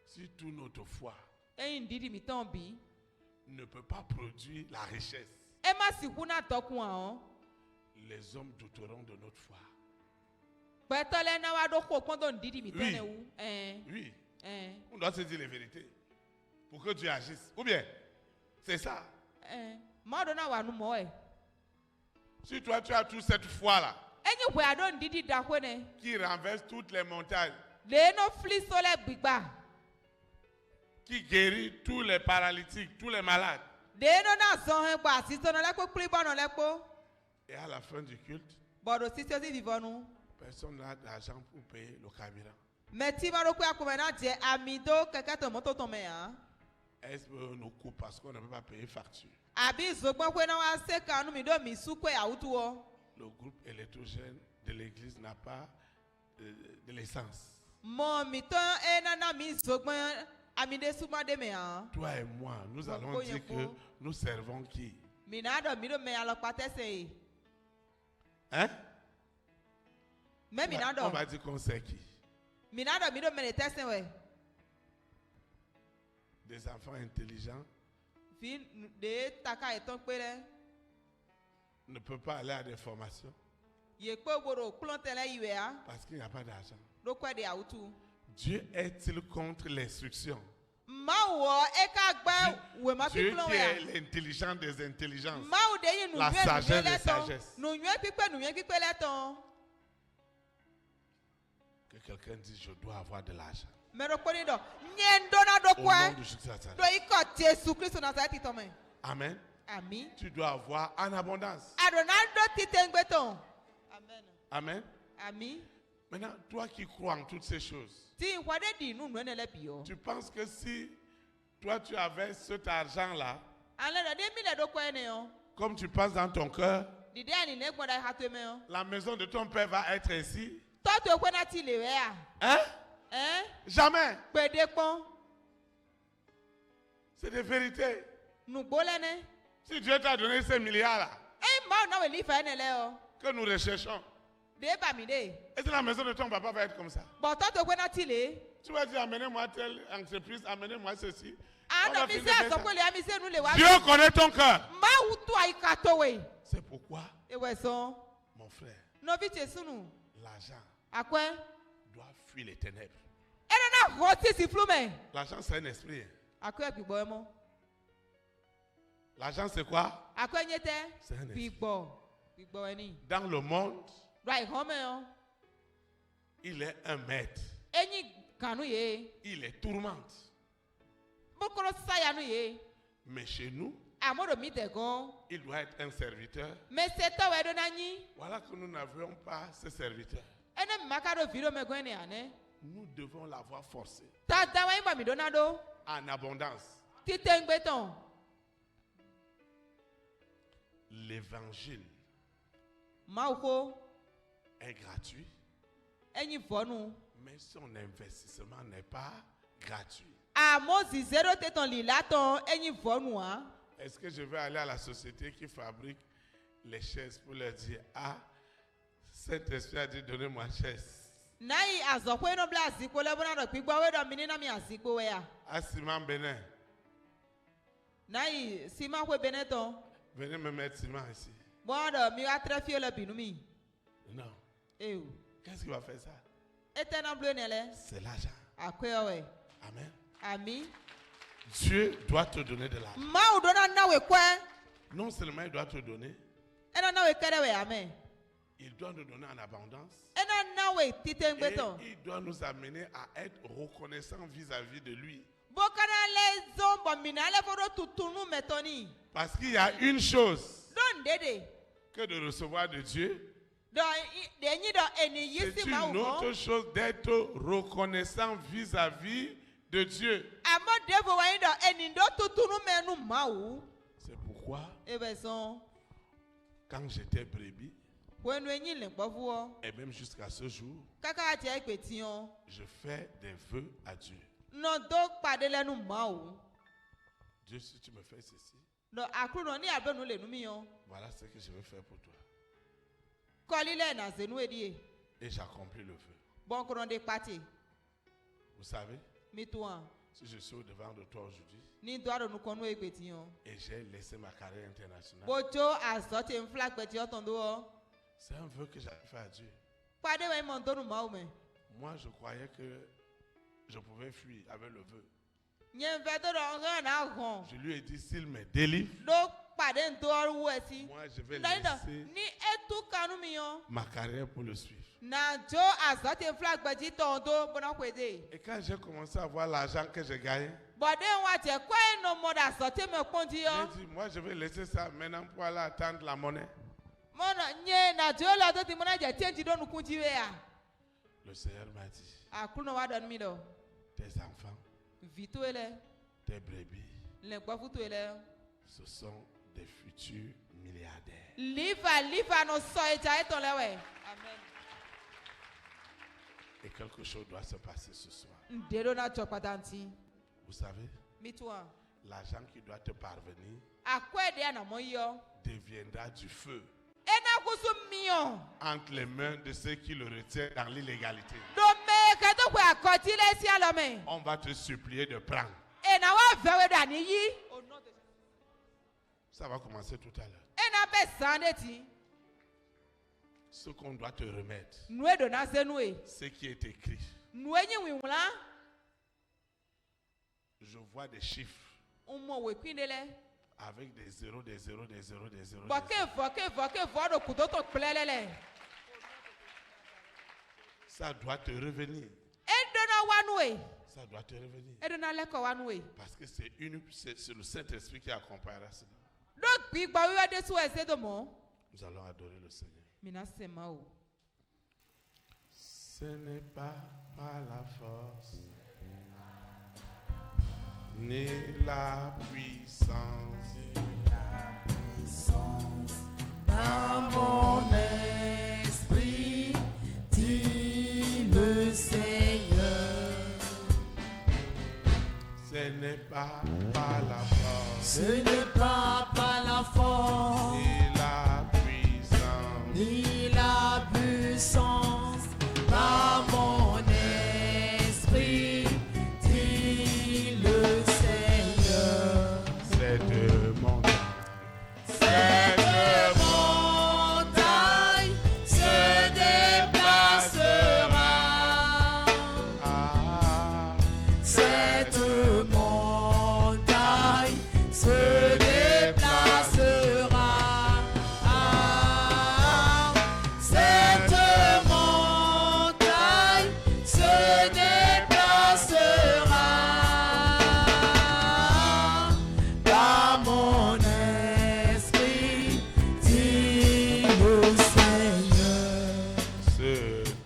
si toute notre foi Enyi ndidi miton bi. ne peut pas produire la richesse, Ema si huna tokun an. les hommes douteront de notre foi. Petole na wa do ko pon do ndidi miton Oui. e wu. Oui, Eh. on doit se dire les vérités pour que Dieu agisse. Ou bien, c'est ça. Ma do na wa nu mo e. Si toi tu as toute cette foi-là Enyi hwe ado ndidi da hwene. qui renverse toutes les montagnes, Le no fli sole gbigba. qui guérit tous les paralytiques, tous les malades, De no na son he gba si so no le ko kuri bono le ko. et à la fin du culte, Bodo si si vivonu. personne n'a d'argent pour payer le carburant. Mais ti ma ro pe akome na je amido keke to moto to me ya. Est-ce qu'on nous coupe parce qu'on ne peut pas payer facture? Abi zogbon kwe na wa se kanu mi do mi su kwe awutu wo. Le groupe électrogène de l'église n'a pas de l'essence. Mo mi to e na na mi zogbon amide suma de me ya. Toi et moi, nous allons Bon, dire bon, que nous servons qui? Minado mido me alokpatese. Hein? Me minado. On va dire qu'on sait qui. Minado mido me tese we. Des enfants intelligents Vi de taka eton pere. ne peuvent pas aller à des formations Ye pe boro klontele iwea. parce qu'il n'y a pas d'argent. Do kwa de autu. Dieu est-il contre l'instruction? Mawo eka gba we ma Dieu pi klon qui we. est l'intelligent des intelligences. Mawo de yin nu La nwe sagesse nu des le ton. sagesses. Nu nwe pipe le ton. Que quelqu'un dise, je dois avoir de l'argent. Me ro poni do. Nyen dona do Au kwa. nom de Jésus de Nazareth. Do iko Jesu Christ Nazareth to me. Amen. Ami. Tu dois avoir en abondance. Adonado titengbe ton. Amen. Amen. Ami. Maintenant, toi qui crois en toutes ces choses, Ti wade di nu nwe le bio. tu penses que si toi tu avais cet argent-là, Ale do de mi le do kwa ene yo. comme tu penses dans ton cœur, Dide ani ne gboda ha to me yo. la maison de ton père va être ici. To to kwa na ti le we a. Hein? Hein? Jamais. Pede pon. C'est des vérités. Nu gbolene. Si Dieu t'a donné ces milliards-là, E ma na we li fa ene le yo. que nous recherchons, De ba mi de. est-ce que la maison de ton papa va être comme ça? Bo to to kwa na ti le. Tu vas dire, amenez-moi telle entreprise, amenez-moi ceci. On Ana va mi finir se de faire ça. asoko le ami se nu le wa. Dieu connaît ton cœur. Ma utu aika to we. C'est pourquoi, E we son. mon frère, No vi Jesu nu. l'argent Akwe. doit fuir les ténèbres. Ene na hoti si flume. L'argent, c'est un esprit. Hein. Akwe gbigbo mo. L'argent, c'est quoi? Akwe nyete. C'est un esprit. Gbigbo eni. Dans le monde, Right home yo. il est un maître. Enyi kanu ye. Il est tourmente. Bokoro saya nu ye. Mais chez nous, Amodo mi de gon. il doit être un serviteur. Me se to we do na nyi. Voilà que nous n'avions pas ce serviteur. Ene makado viro me gwen ane. Nous devons l'avoir forcé Ta da wa imba mi do na do. en abondance. Titengbe ton. L'évangile Mauko. est gratuit, Enyi vonu. mais son investissement n'est pas gratuit. Amozi zero te ton lila ton. Enyi vonu a. Est-ce que je vais aller à la société qui fabrique les chaises pour leur dire, ah, cet esprit a dit, donnez-moi chaise. Nai azokwe no bla aziko le bona do pigbo we do mini na mi aziko we ya. À Simon Benin, Nai sima kwe beneton. venez me mettre ciment ici. Bon do mi atre fie le binu mi. Non. Eu. Qu'est-ce qui va faire ça? Ete na bleu nele. C'est l'argent. Akwe we. Amen. Ami. Dieu doit te donner de l'argent. Ma u do na we kwe. Non seulement il doit te donner, Ena na we kere we amen. il doit nous donner en abondance. Ena na we titengbe Et ton. il doit nous amener à être reconnaissants vis-à-vis de lui. Bokana le zombo mina le fodo tutunu metoni. Parce qu'il y a une chose Don dede. que de recevoir de Dieu, Do de nyi do eni c'est yisi ma une u autre mo. chose d'être reconnaissant vis-à-vis de Dieu. Amo devo wa yin do eni do tutunu menu ma u. C'est pourquoi, Ebe son. quand j'étais brebis, Wenu enyi le kpofuo. et même jusqu'à ce jour, Kaka ati ekpetion. je fais des vœux à Dieu. No do pade lenu ma u. Dieu, si tu me fais ceci, No akru no ni abenu le nu mi yo. voilà ce que je vais faire pour toi. Koli le na zenu edie. Et j'accomplis le vœu. Bon kono de pati. Vous savez, Mi tuan. si je suis au devant de toi aujourd'hui Ni do ado nu kono ekpetion. et j'ai laissé ma carrière internationale, Bojo azote mflag peti otondo o. c'est un vœu que j'avais fait à Dieu. Pade wa mo ndonu ma u me. Moi, je croyais que je pouvais fuir avec le vœu. Nye vedo do ran na gon. Je lui ai dit, s'il me délivre, Do pade ndo oru esi. moi, je vais Ndani do laisser ni etu kanu mi yo. ma carrière pour le suivre. Na jo azote flag peti tondo bona kwede. Et quand j'ai commencé à voir l'argent que je gagnais, Bode wa te kwa no moda azote me konti yo. j'ai dit, moi, je vais laisser ça maintenant pour aller attendre la monnaie. Mona nye na jo la do ti mona je change do nu kunji we ya. Le Seigneur m'a dit, Akuno wa don mi do. tes enfants, Vito ele. tes brebis, Le kpofuto ele. ce sont des futurs milliardaires. Lifa no so eja eton lewe. Amen. Et quelque chose doit se passer ce soir. Ndero na chopatanti. Vous savez, Mi tuan. l'argent qui doit te parvenir deviendra du feu entre les mains de ceux qui le retiennent dans l'illégalité. On va te supplier de prendre. Ça va commencer tout à l'heure. Ce qu'on doit te remettre, ce qui est écrit. Je vois des chiffres avec des zéros, des zéros, des zéros, des zéros. Ça doit te revenir. Ça doit te revenir. Parce que c'est le Saint-Esprit qui accompagnera cela. Nous allons adorer le Seigneur. Ce n'est pas par la force ni la puissance, par mon esprit, dit le Seigneur. Ce n'est pas par la force, ce n'est pas par la force, ni la puissance, par mon esprit, dit le Seigneur. Cette montagne se déplacera. Cette montagne se déplacera. Cette montagne se déplacera. Par mon esprit, dit le Seigneur. Cet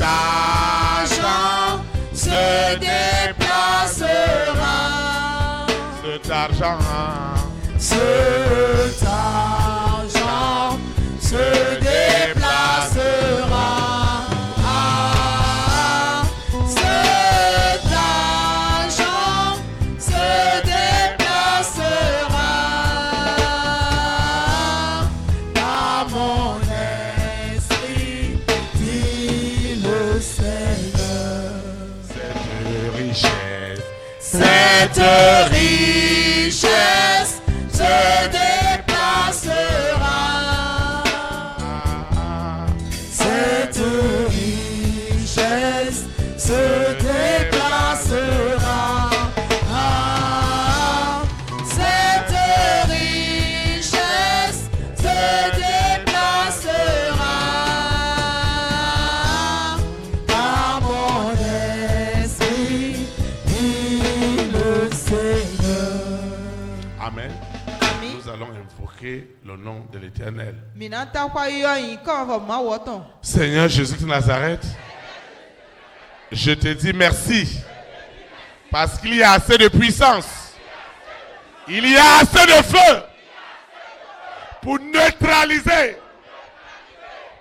argent se déplacera. Cet argent se déplacera. Cet argent se déplacera. Par mon esprit, dit le Seigneur. Cette richesse se déplacera. Cette richesse se déplacera. Cette richesse se déplacera. Par mon esprit, dit le Seigneur. Amen. Nous allons invoquer le nom de l'Éternel. Seigneur Jésus de Nazareth, je te dis merci parce qu'il y a assez de puissance, il y a assez de feu pour neutraliser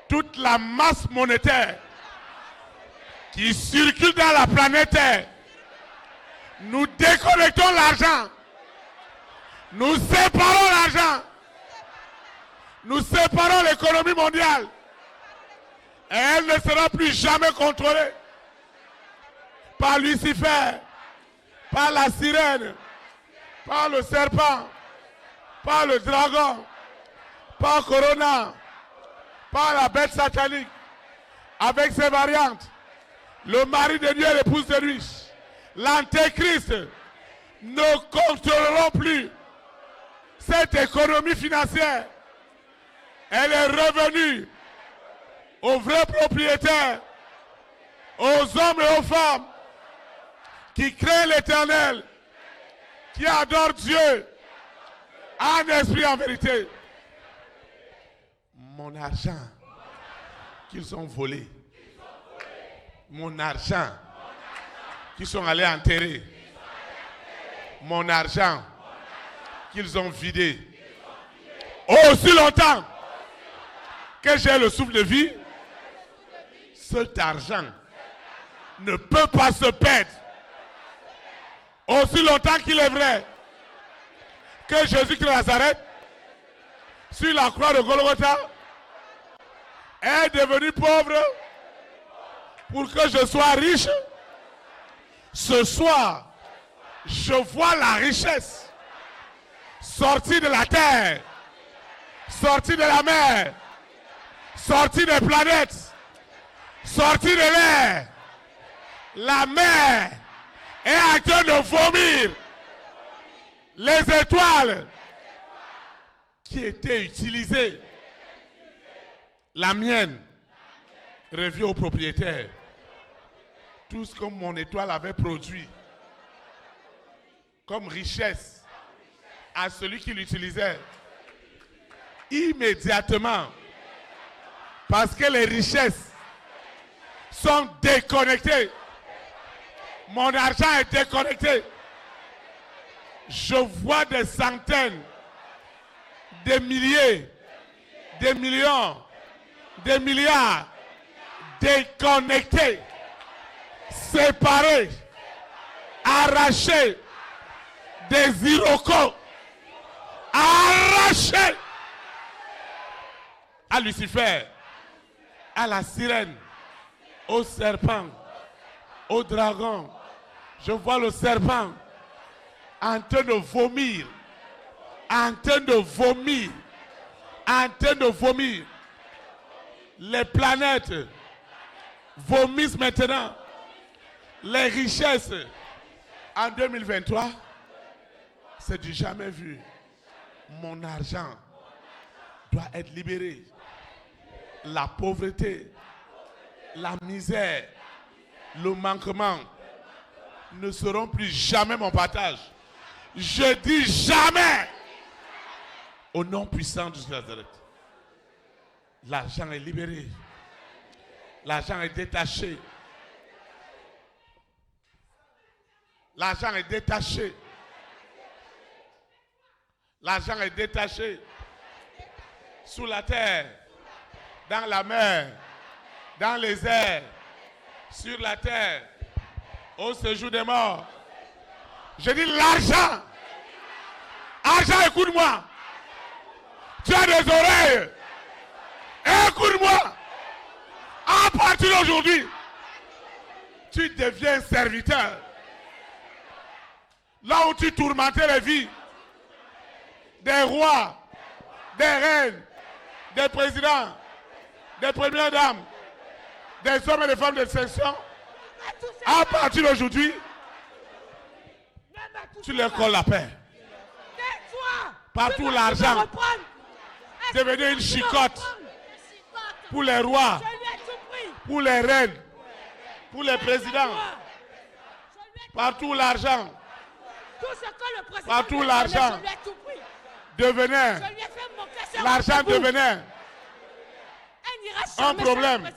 toute la masse monétaire qui circule dans la planète Terre. Nous déconnectons l'argent. Nous séparons l'argent. Nous séparons l'économie mondiale. Et elle ne sera plus jamais contrôlée par Lucifer, par la sirène, par le serpent, par le dragon, par Corona, par la bête satanique, avec ses variantes, le mari de Dieu et l'épouse de lui, l'antéchrist, ne contrôleront plus cette économie financière. Elle est revenue aux vrais propriétaires, aux hommes et aux femmes qui craignent l'Éternel, qui adorent Dieu en esprit, en vérité. Mon argent qu'ils ont volé, mon argent qu'ils sont allés enterrer, mon argent qu'ils ont vidé, aussi longtemps que j'ai le souffle de vie, cet argent ne peut pas se perdre. aussi longtemps qu'il est vrai que Jésus-Christ de Nazareth, sur la croix de Golgotha, est devenu pauvre pour que je sois riche, ce soir, je vois la richesse sortie de la terre, sortie de la mer, sortie des planètes, sortie de l'air. La mer est en train de vomir les étoiles qui étaient utilisées. La mienne revient au propriétaire. Tout ce que mon étoile avait produit comme richesse à celui qui l'utilisait, immédiatement, parce que les richesses sont déconnectées, mon argent est déconnecté. Je vois des centaines, des milliers, des millions, des milliards déconnectés, séparés, arrachés, des Iroquois, arrachés à Lucifer, à la sirène, au serpent, au dragon. Je vois le serpent en train de vomir, en train de vomir, en train de vomir. Les planètes vomissent maintenant les richesses. En 2023, c'est du jamais vu. Mon argent doit être libéré. La pauvreté, la misère, le manquement ne seront plus jamais mon partage. Je dis jamais. Au nom puissant de Nazareth. L'argent est libéré. L'argent est détaché. L'argent est détaché. L'argent est détaché. Sous la terre, dans la mer, dans les airs, sur la terre, au séjour des morts. Je dis l'argent. Argent, écoute-moi. Tu as des oreilles. Écoute-moi. À partir d'aujourd'hui, tu deviens serviteur. Là où tu tourmentais les vies des rois, des reines, des présidents, des premières dames, des hommes et des femmes de section, à partir d'aujourd'hui, tu leur colles la paix. Partout l'argent devenait une chicotte pour les rois, pour les reines, pour les présidents. Partout l'argent, partout l'argent devenait, l'argent devenait un problème.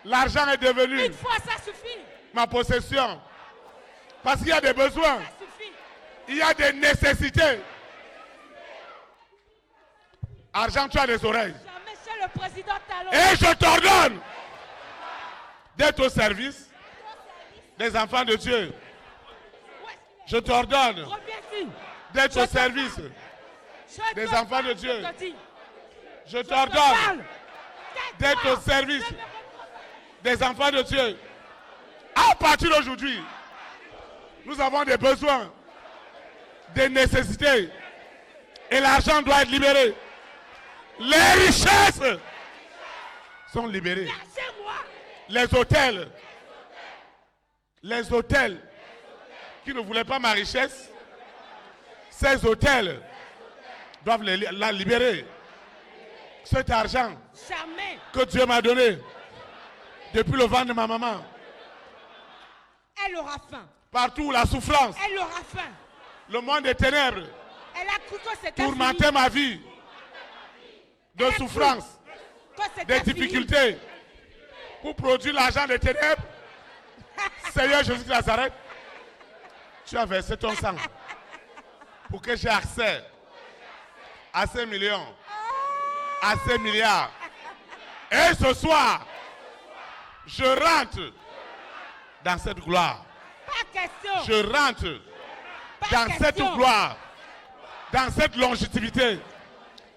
L'argent est devenu ma possession. Parce qu'il y a des besoins. Il y a des nécessités. Argent, tu as des oreilles. Et je t'ordonne d'être au service des enfants de Dieu. Je t'ordonne d'être au service des enfants de Dieu. Je t'ordonne d'être au service des enfants de Dieu. À partir d'aujourd'hui, nous avons des besoins, des nécessités. Et l'argent doit être libéré. Les richesses sont libérées. Les hôtels qui ne voulaient pas ma richesse, ces hôtels doivent la libérer. Cet argent que Dieu m'a donné depuis le ventre de ma maman. Elle aura faim. Partout la souffrance. Elle aura faim. Le monde des ténèbres. Elle a cru que c'était tourmentait ma vie de souffrance, de difficultés pour produire l'argent des ténèbres. Seigneur Jésus de Nazareth, tu as versé ton sang pour que j'ai accès à ces millions, à ces milliards. Et ce soir, je rentre dans cette gloire. question. Je rentre dans cette gloire, dans cette longévité.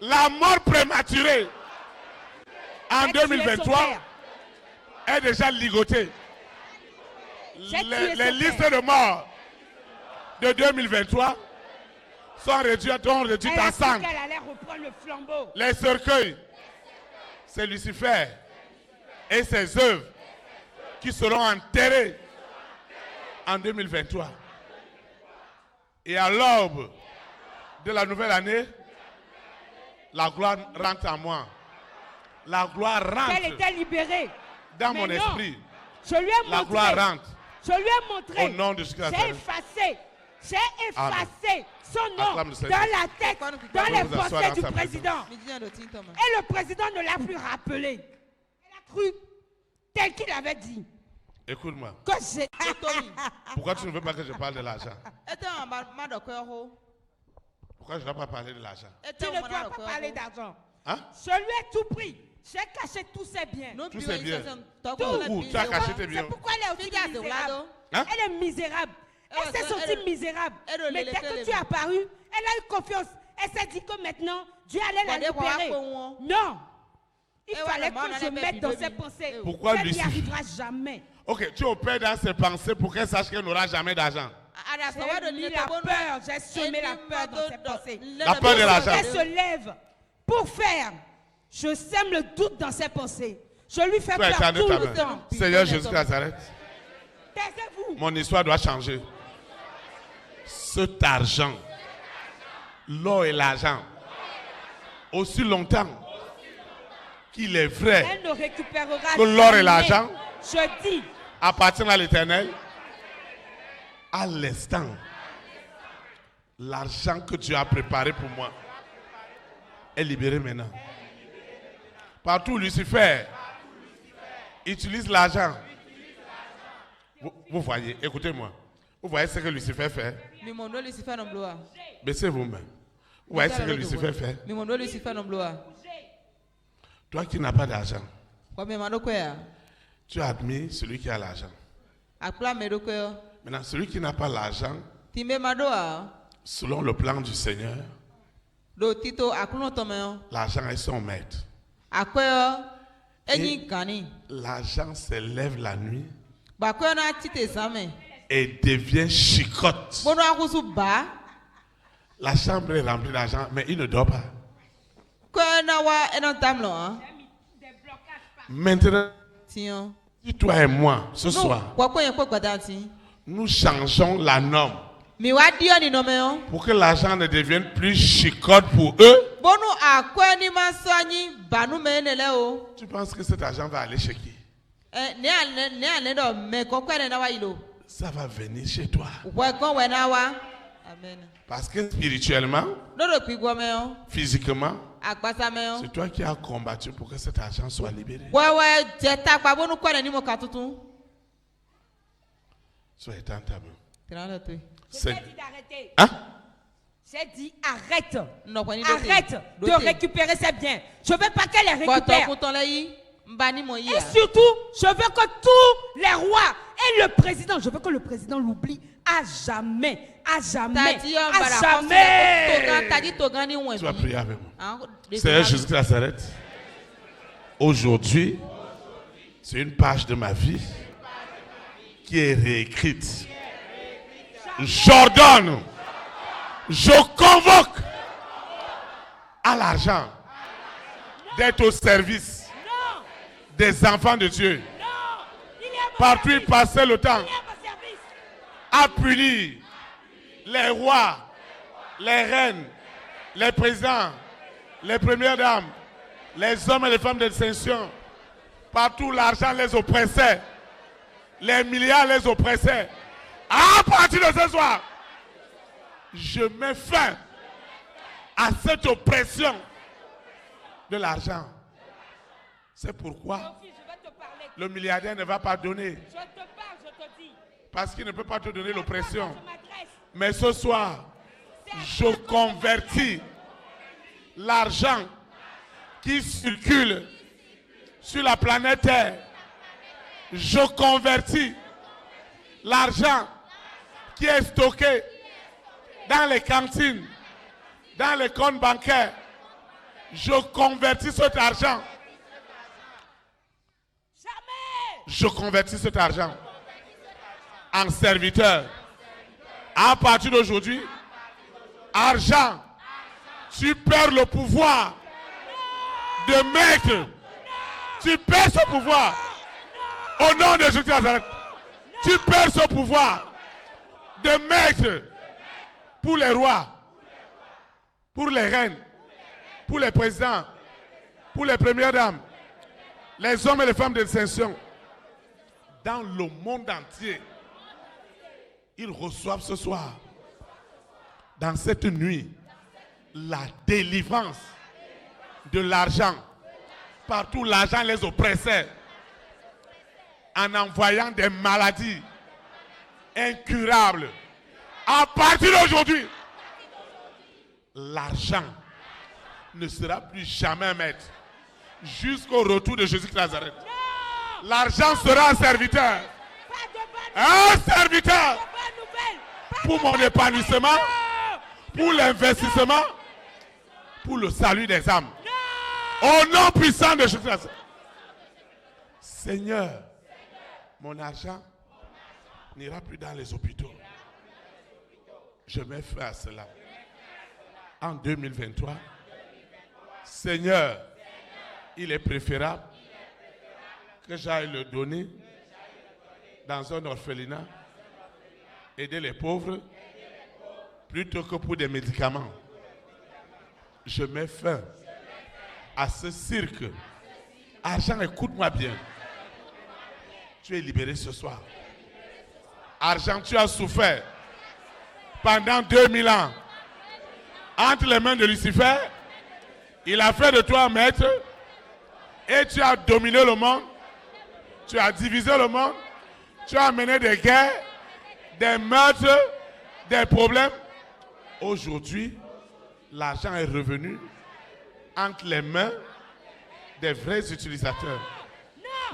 La mort prématurée en 2023 est déjà ligotée. Les listes de morts de 2023 sont réduites à 5. Elle allait reprendre le flambeau. Les cercueils, c'est Lucifer et ses œuvres qui seront enterrées en 2023. Et à l'aube de la nouvelle année, la gloire rentre en moi. La gloire rentre. Elle était libérée. Dans mon esprit. Je lui ai la montré. Gloire rentre. Je lui ai montré. Au nom de Jésus-Christ. J'ai effacé son nom dans la tête, dans les pensées du président. Et le président ne l'a plus rappelé. Elle a cru tel qu'il avait dit. Écoute-moi. Que pourquoi tu ne veux pas que je parle de l'argent? Pourquoi je ne dois pas parler de l'argent? Tu ne dois pas parler d'argent. Hein? Je lui ai tout pris. J'ai caché tous ses biens. Tous ses biens. Où tu as caché tes biens? C'est pourquoi elle est aussi misérable. Hein? Elle est misérable. Elle s'est sentie misérable. Mais dès que tu es apparu, elle a eu confiance. Elle s'est dit que maintenant, Dieu allait la libérer. Non. Il fallait que je mette dans ses pensées. Pourquoi elle lui n'y arrivera jamais. Ok, tu opères dans ses pensées pour qu'elle sache qu'elle n'aura jamais d'argent. J'ai mis la peur. J'ai semé la peur dans ses pensées. La peur de l'argent. Elle se lève pour faire. Je sème le doute dans ses pensées. Je lui fais peur tout le temps. Seigneur Jésus Nazareth. Taisez-vous. Mon histoire doit changer. Cet argent, l'or et l'argent, aussi longtemps qu'il est vrai elle ne récupérera que l'or et l'argent je dis appartiennent à l'Éternel, à l'instant, l'argent que Dieu a préparé pour moi est libéré maintenant. Partout Lucifer utilise l'argent. Vous voyez, écoutez-moi. Vous voyez ce que Lucifer fait? Baissez vous-même. Vous voyez ce que Lucifer fait? Toi qui n'as pas d'argent, tu admires celui qui a l'argent. Maintenant, celui qui n'a pas l'argent, selon le plan du Seigneur, l'argent est son maître. Et l'argent s'élève la nuit et devient chicotte. La chambre est remplie d'argent, mais il ne dort pas. Maintenant, si toi et moi, ce soir, nous changeons la norme pour que l'argent ne devienne plus chicotte pour eux, tu penses que cet argent va aller chez qui? Ça va venir chez toi. Parce que spirituellement, physiquement, c'est toi qui as combattu pour que cet argent soit libéré. Sois éteint ta main. J'ai dit d'arrêter. Hein? J'ai dit arrête. Arrête de récupérer ses biens. Je veux pas qu'elle les récupère. Et surtout, je veux que tous les rois et le président, je veux que le président l'oublie à jamais. À jamais. À jamais. Tu vas prier avec moi. Seigneur Jésus Nazareth, aujourd'hui, c'est une page de ma vie qui est réécrite. J'ordonne, je convoque à l'argent d'être au service des enfants de Dieu. Partout il passait le temps à punir les rois, les reines, les présidents, les premières dames, les hommes et les femmes d'extinction. Partout l'argent les oppressait, les milliards les oppressaient. À partir de ce soir, je mets fin à cette oppression de l'argent. C'est pourquoi le milliardaire ne va pas donner. Parce qu'il ne peut pas te donner l'oppression. Mais ce soir, je convertis l'argent qui circule sur la planète Terre. Je convertis l'argent qui est stocké dans les cantines, dans les comptes bancaires, je convertis cet argent. Je convertis cet argent en serviteur. À partir d'aujourd'hui, argent, tu perds le pouvoir de maître. Tu perds ce pouvoir. Au nom de Jésus de Nazareth, tu perds ce pouvoir de maître pour les rois, pour les reines, pour les présidents, pour les premières dames, les hommes et les femmes de distinction. Dans le monde entier, ils reçoivent ce soir, dans cette nuit, la délivrance de l'argent. Partout, l'argent les oppressait en envoyant des maladies incurables. À partir d'aujourd'hui, l'argent ne sera plus jamais maître jusqu'au retour de Jésus de Nazareth. L'argent sera un serviteur. Un serviteur pour mon épanouissement, pour l'investissement, pour le salut des âmes. Au nom puissant de Jésus. Seigneur, mon argent n'ira plus dans les hôpitaux. Je mets fin à cela. En 2023, Seigneur, il est préférable que j'aille le donner dans un orphelinat, aider les pauvres, plutôt que pour des médicaments. Je mets fin à ce cirque. Argent, écoute-moi bien. Tu es libéré ce soir. Argent, tu as souffert pendant 2000 ans entre les mains de Lucifer. Il a fait de toi un maître et tu as dominé le monde. Tu as divisé le monde. Tu as mené des guerres, des meurtres, des problèmes. Aujourd'hui, l'argent est revenu entre les mains des vrais utilisateurs.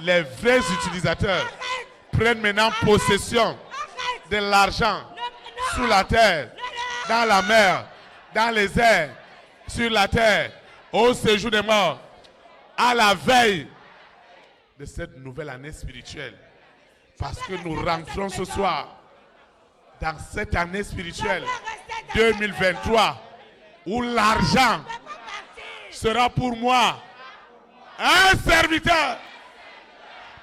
Les vrais utilisateurs prennent maintenant possession de l'argent sous la terre, dans la mer, dans les airs, sur la terre, au séjour des morts, à la veille de cette nouvelle année spirituelle. Parce que nous rentrons ce soir dans cette année spirituelle 2023 où l'argent sera pour moi un serviteur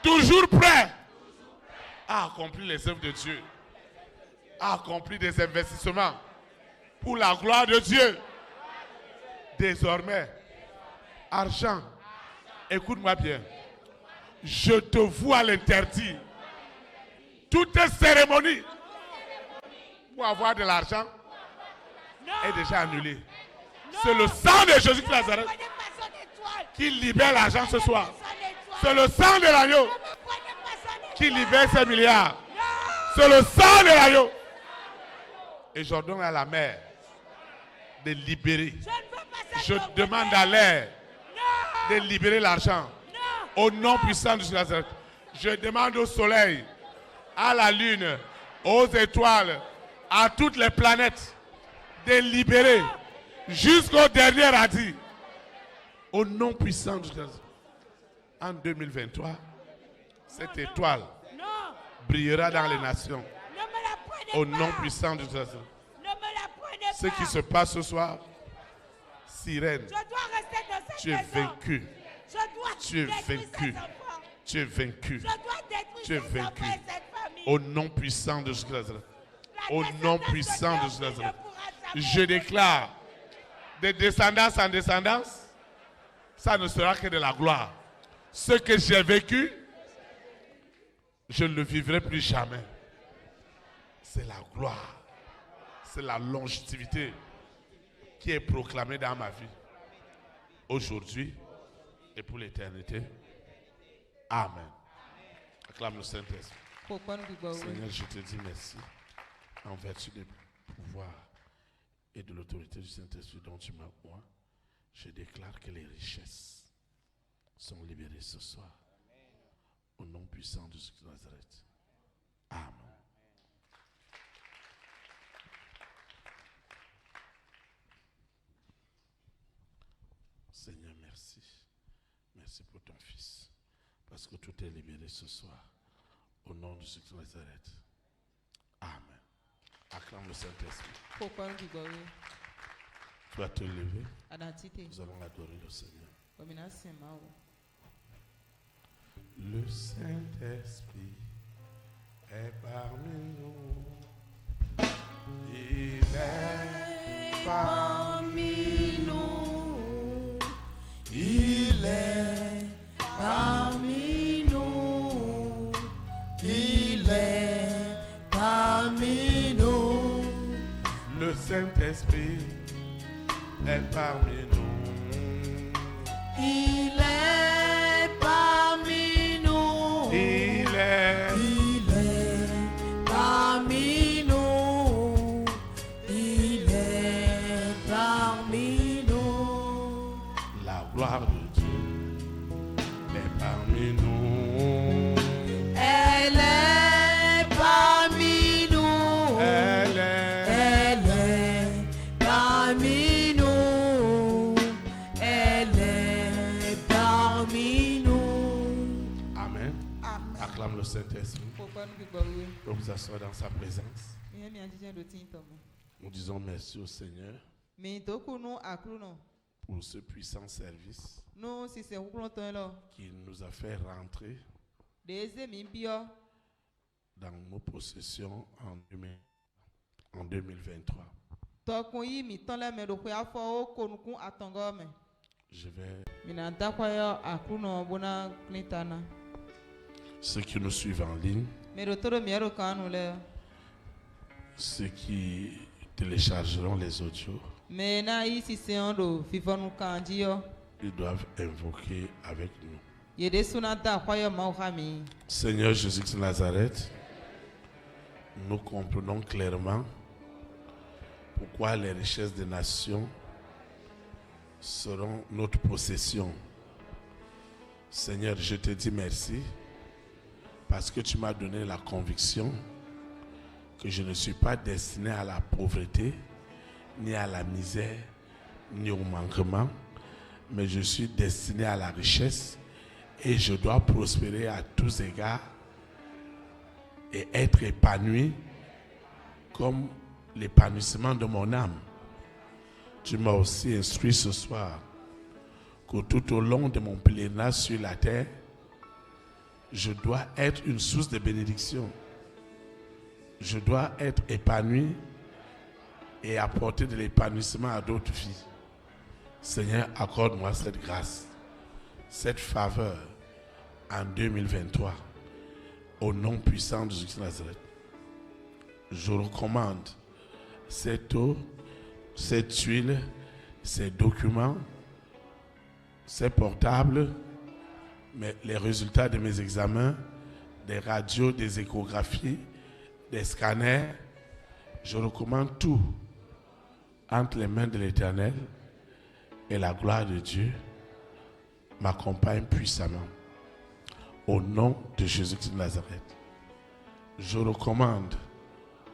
toujours prêt à accomplir les œuvres de Dieu, à accomplir des investissements pour la gloire de Dieu. Désormais, argent, écoute-moi bien, je te vois l'interdire. Toute cérémonie pour avoir de l'argent est déjà annulée. C'est le sang de Jésus de Nazareth qui libère l'argent ce soir. C'est le sang de l'agneau qui libère ces milliards. C'est le sang de l'agneau. Et j'ordonne à la mer de libérer. Je demande à l'air de libérer l'argent. Au nom puissant de Jésus de Nazareth. Je demande au soleil, à la lune, aux étoiles, à toutes les planètes de libérer jusqu'au dernier radis. Au nom puissant de Jésus. En 2023, cette étoile brillera dans les nations. Au nom puissant de Jésus. Ce qui se passe ce soir, sirène, tu es vaincu. Tu es vaincu. Tu es vaincu. Tu es vaincu. Au nom puissant de Jésus. Au nom puissant de Jésus. Je déclare de descendance en descendance, ça ne sera que de la gloire. Ce que j'ai vécu, je ne le vivrai plus jamais. C'est la gloire. C'est la longévité qui est proclamée dans ma vie. Aujourd'hui et pour l'éternité. Amen. Acclame le Saint-Esprit. Seigneur, je te dis merci en vertu du pouvoir et de l'autorité du Saint-Esprit dont tu m'as moi. Je déclare que les richesses sont libérées ce soir. Au nom puissant de Jésus de Nazareth. Amen. Seigneur, merci. Merci pour ton Fils. Parce que tout est libéré ce soir. Au nom de Jésus de Nazareth. Amen. Acclame le Saint-Esprit. Tu vas te lever. Nous allons adorer le Seigneur. Le Saint-Esprit est parmi nous. Il est parmi nous. Il est parmi nous. Il est parmi nous. Le Saint-Esprit est parmi nous. Il est parmi nous. Il est parmi nous. Il est parmi nous. La gloire de Dieu est parmi nous. Elle est parmi nous. Elle est parmi nous. Elle est parmi nous. Amen. Acclame le Saint-Esprit. Pour vous asseoir dans sa présence. Nous disons merci au Seigneur pour ce puissant service qui nous a fait rentrer dans nos possessions en 2023. Je vais... Ceux qui nous suivent en ligne, ceux qui téléchargeront les audios, ils doivent invoquer avec nous. Seigneur Jésus de Nazareth, nous comprenons clairement pourquoi les richesses des nations seront notre possession. Seigneur, je te dis merci parce que tu m'as donné la conviction que je ne suis pas destiné à la pauvreté, ni à la misère, ni au manquement, mais je suis destiné à la richesse et je dois prospérer à tous égards et être épanoui comme l'épanouissement de mon âme. Tu m'as aussi instruit ce soir que tout au long de mon pèlerinage sur la terre, je dois être une source de bénédiction. Je dois être épanoui et apporter de l'épanouissement à d'autres vies. Seigneur, accorde-moi cette grâce, cette faveur en 2023. Au nom puissant de Jésus de Nazareth. Je recommande cette eau, cette huile, ces documents, ces portables, mais les résultats de mes examens, des radios, des échographies, des scanners, je recommande tout entre les mains de l'Éternel et la gloire de Dieu m'accompagne puissamment. Au nom de Jésus de Nazareth, je recommande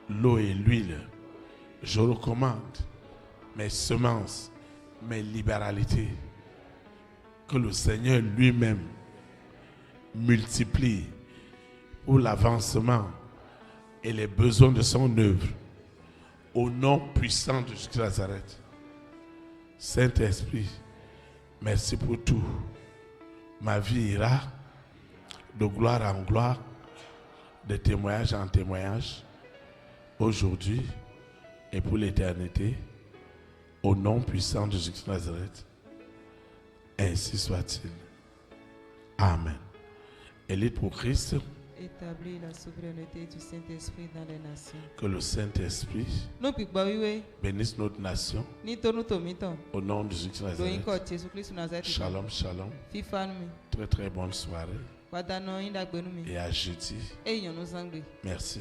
l'eau et l'huile. Je recommande mes semences, mes libéralités. Que le Seigneur lui-même multiplie pour l'avancement et les besoins de son œuvre. Au nom puissant de Jésus de Nazareth. Saint-Esprit, merci pour tout. Ma vie ira de gloire en gloire, de témoignage en témoignage, aujourd'hui et pour l'éternité, au nom puissant de Jésus de Nazareth. Ainsi soit-il. Amen. Élite pour Christ. Établis la souveraineté du Saint-Esprit dans les nations. Que le Saint-Esprit bénisse notre nation. Au nom de Jésus de Nazareth. Shalom, shalom. Très très bonne soirée. Et à jeudi. Merci.